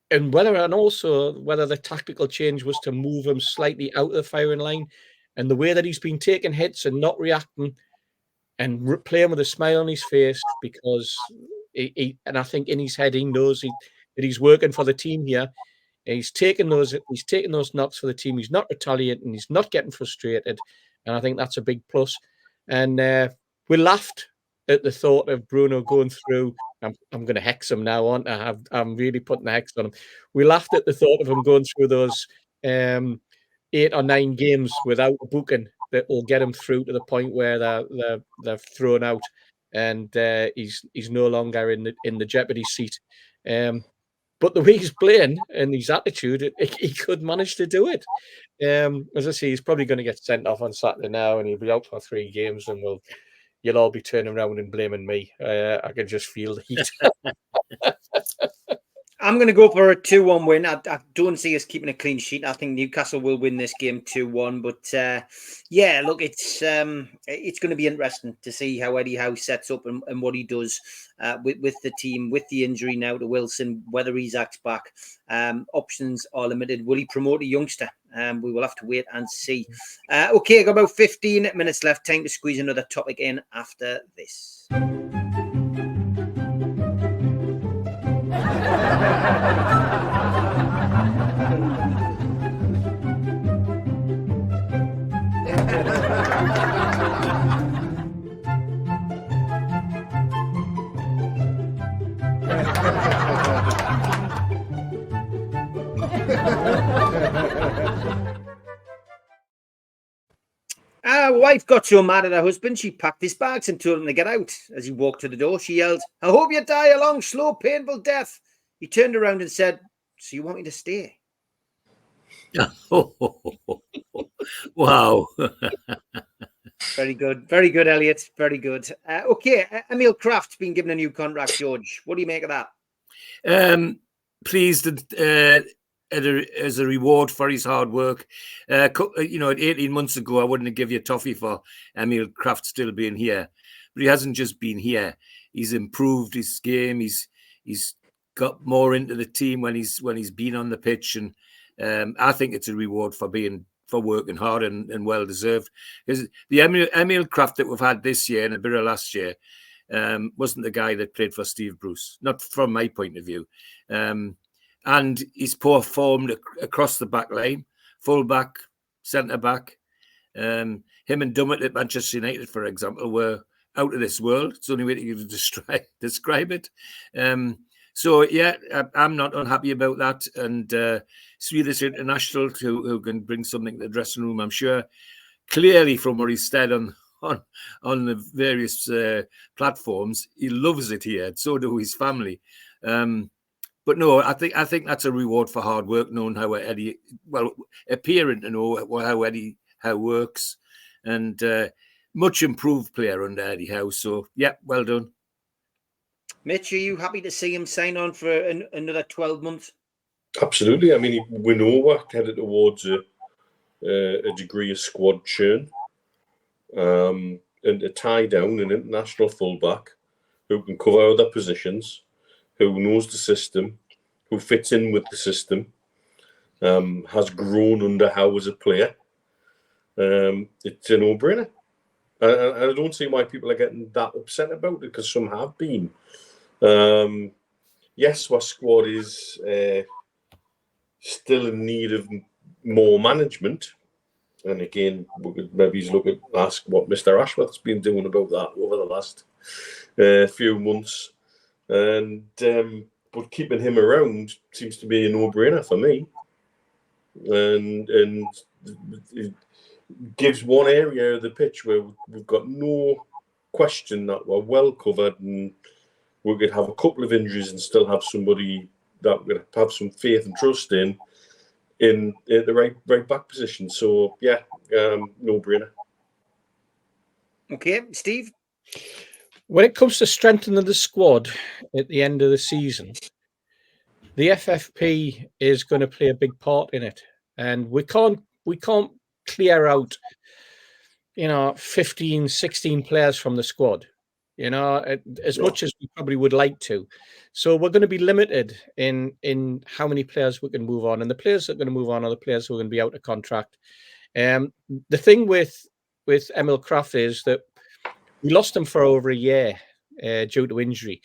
whether the tactical change was to move him slightly out of the firing line, and the way that he's been taking hits and not reacting and playing with a smile on his face, because and I think in his head he knows that he's working for the team here. And he's taking those knocks for the team. He's not retaliating. He's not getting frustrated, and I think that's a big plus. And we laughed at the thought of Bruno going through. I'm going to hex him now, aren't I? I'm really putting the hex on him. We laughed at the thought of him going through those 8 or 9 games without a booking that will get him through to the point where they're thrown out, and he's no longer in the jeopardy seat. But the way he's playing and his attitude, he could manage to do it. As I say, he's probably going to get sent off on Saturday now, and he'll be out for 3 games, and you'll all be turning around and blaming me. I can just feel the heat. I'm going to go for a 2-1 win. I don't see us keeping a clean sheet. I think Newcastle will win this game 2-1. But yeah, look, it's going to be interesting to see how Eddie Howe sets up and what he does with the team, with the injury now to Wilson, whether he's acts back. Options are limited. Will he promote a youngster? We will have to wait and see. Okay, got about 15 minutes left. Time to squeeze another topic in after this. Our wife got so mad at her husband, she packed his bags and told him to get out. As he walked to the door, she yelled, "I hope you die a long, slow, painful death." He turned around and said, "So you want me to stay?" Wow. Very good, Elliot. Very good. Okay, Emil Kraft's been given a new contract, George. What do you make of that? Pleased as a reward for his hard work. 18 months ago, I wouldn't have given you a toffee for Emil Kraft still being here. But he hasn't just been here. He's improved his game. He's got more into the team when he's been on the pitch, and I think it's a reward for working hard and well deserved. Because the Emil Kraft that we've had this year and a bit of last year wasn't the guy that played for Steve Bruce, not from my point of view. And he's performed across the back line, full back, centre back. Him and Dummett at Manchester United, for example, were out of this world. It's the only way to describe it. So, yeah, I'm not unhappy about that. And Swedish international who can bring something to the dressing room, I'm sure. Clearly, from what he's said on the various platforms, he loves it here. So do his family. But no, I think that's a reward for hard work, knowing how appearing to know how works, and much improved player under Eddie Howe. So, yeah, well done. Mitch, are you happy to see him sign on for another 12 months? Absolutely. I mean, we know we're headed towards a degree of squad churn, and to tie down an international fullback who can cover other positions, who knows the system, who fits in with the system, has grown under Howe as a player. It's a no-brainer. I don't see why people are getting that upset about it, because some have been. Yes, our squad is still in need of more management. And again, we could maybe ask what Mr. Ashworth's been doing about that over the last few months. And but keeping him around seems to be a no-brainer for me, and it gives one area of the pitch where we've got no question that we're well covered, and we could have a couple of injuries and still have somebody that we could have some faith and trust in the right back position. So yeah, no-brainer. Okay, Steve. When it comes to strengthening the squad at the end of the season, the FFP is going to play a big part in it, and we can't clear out 15, 16 players from the squad. you know, as much as we probably would like to. So we're going to be limited in how many players we can move on, and the players that are going to move on are the players who are going to be out of contract. The thing with Emil Kraft is that we lost him for over a year due to injury.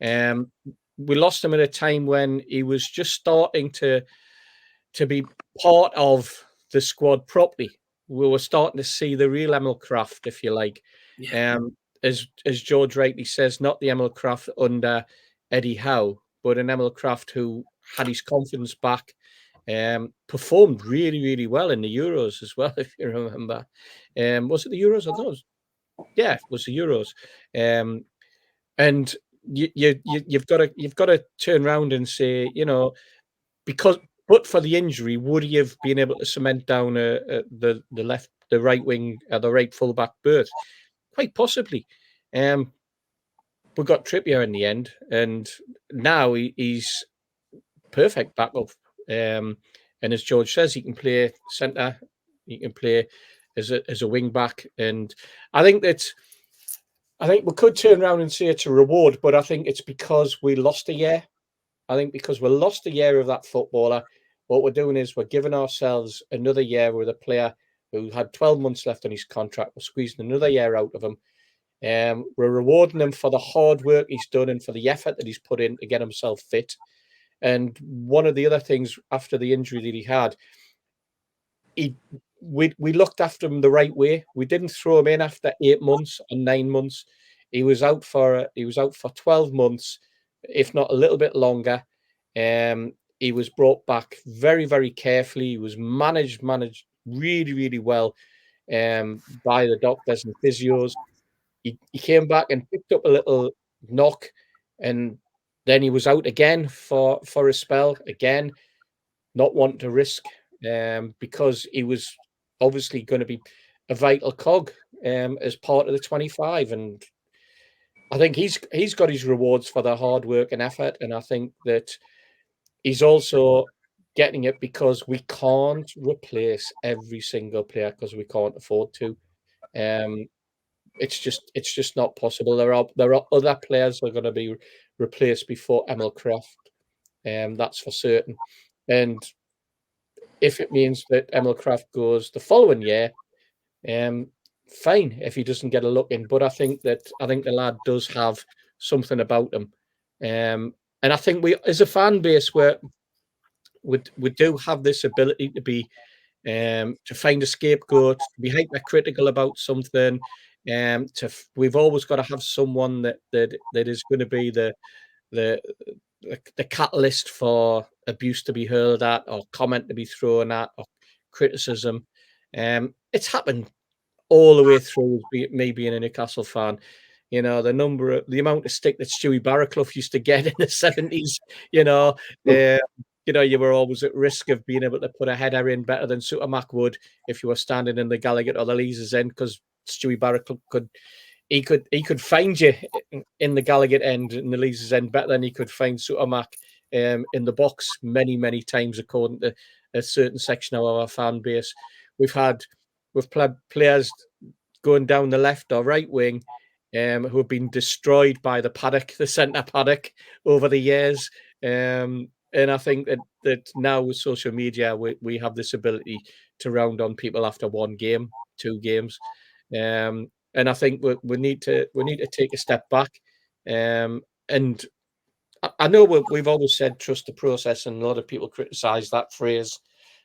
We lost him at a time when he was just starting to be part of the squad properly. We were starting to see the real Emil Kraft, if you like. Yeah. As George rightly says, not the Emil Kraft under Eddie Howe, but an Emil Kraft who had his confidence back, performed really, really well in the Euros as well, if you remember. Was it the Euros? I thought it was, yeah, it was the Euros. And you've got to turn around and say, you know, but for the injury, would he have been able to cement down the right wing, the right fullback berth? Quite possibly. We got Trippier in the end, and now he's perfect backup. And as George says, he can play centre, he can play as a wing back, and I think we could turn around and say it's a reward, but I think it's because we lost a year. I think because we lost a year of that footballer, what we're doing is we're giving ourselves another year with a player who had 12 months left on his contract. We're squeezing another year out of him. We're rewarding him for the hard work he's done and for the effort that he's put in to get himself fit. And one of the other things after the injury that he had, we looked after him the right way. We didn't throw him in after 8 months or 9 months. He was out for 12 months, if not a little bit longer. He was brought back very, very carefully. He was managed really, really well by the doctors and physios. He came back and picked up a little knock, and then he was out again for a spell, again, not wanting to risk, because he was obviously going to be a vital cog as part of the 25. And I think he's got his rewards for the hard work and effort, and I think that he's also getting it because we can't replace every single player because we can't afford to. It's just not possible. There are other players that are going to be replaced before Emil Kraft. That's for certain. And if it means that Emil Kraft goes the following year, fine if he doesn't get a look in. But I think the lad does have something about him. And I think we, as a fan base, we do have this ability to be to find a scapegoat, to be hypercritical about something. We've always got to have someone that is going to be the catalyst for abuse to be hurled at, or comment to be thrown at, or criticism. It's happened all the way through me being a Newcastle fan. You know, the amount of stick that Stewie Barraclough used to get in the 70s, you know, you were always at risk of being able to put a header in better than Supermac would if you were standing in the Gallagher or the Leazes end, because Stewie Barraclough could find you in the Gallagher end and the Leazes end better than he could find Supermac in the box many, many times, according to a certain section of our fan base. We've played players going down the left or right wing who have been destroyed by the centre paddock over the years. And I think that now with social media, we have this ability to round on people after one game, 2 games. And I think we need to take a step back. And I know we've always said trust the process, and a lot of people criticise that phrase.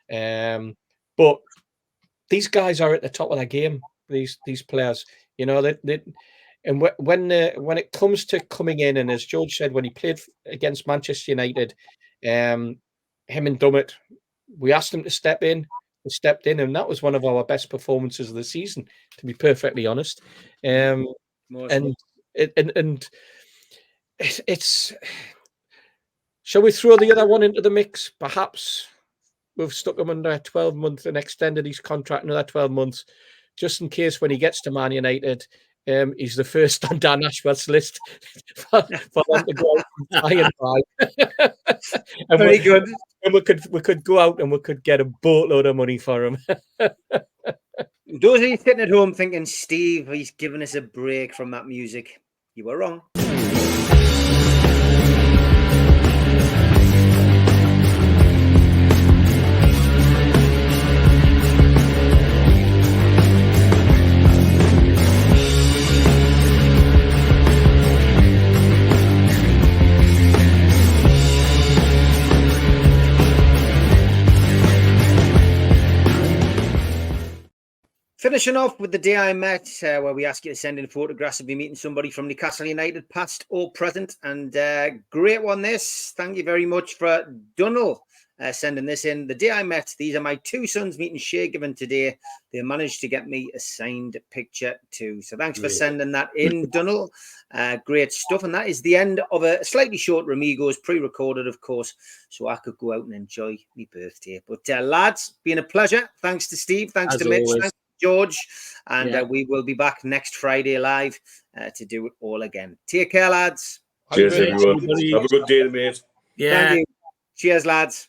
But these guys are at the top of their game. These players, you know, and when it comes to coming in, and as George said, when he played against Manchester United, him and Dummett, we asked him to step in. He stepped in, and that was one of our best performances of the season, to be perfectly honest. And it's. Shall we throw the other one into the mix? Perhaps we've stuck him under a 12-month and extended his contract another 12 months, just in case when he gets to Man United, he's the first on Dan Ashworth's list for them to go out and buy. And very good. And we could go out and we could get a boatload of money for him. Those of you sitting at home thinking, Steve, he's giving us a break from that music. You were wrong. Finishing off with the day I met, where we ask you to send in photographs of you meeting somebody from Newcastle United, past or present. And great one, this. Thank you very much for Dunnell sending this in. The day I met, these are my two sons meeting Shea Given today. They managed to get me a signed picture too. So thanks for sending that in, Dunnell. Great stuff. And that is the end of a slightly shorter Amigos, pre-recorded, of course, so I could go out and enjoy my birthday. But lads, been a pleasure. Thanks to Steve. Thanks to Mitch. Thanks George, and we will be back next Friday live to do it all again. Take care, lads. Cheers, everyone. Have a good day, mate. Yeah. Thank you. Cheers, lads.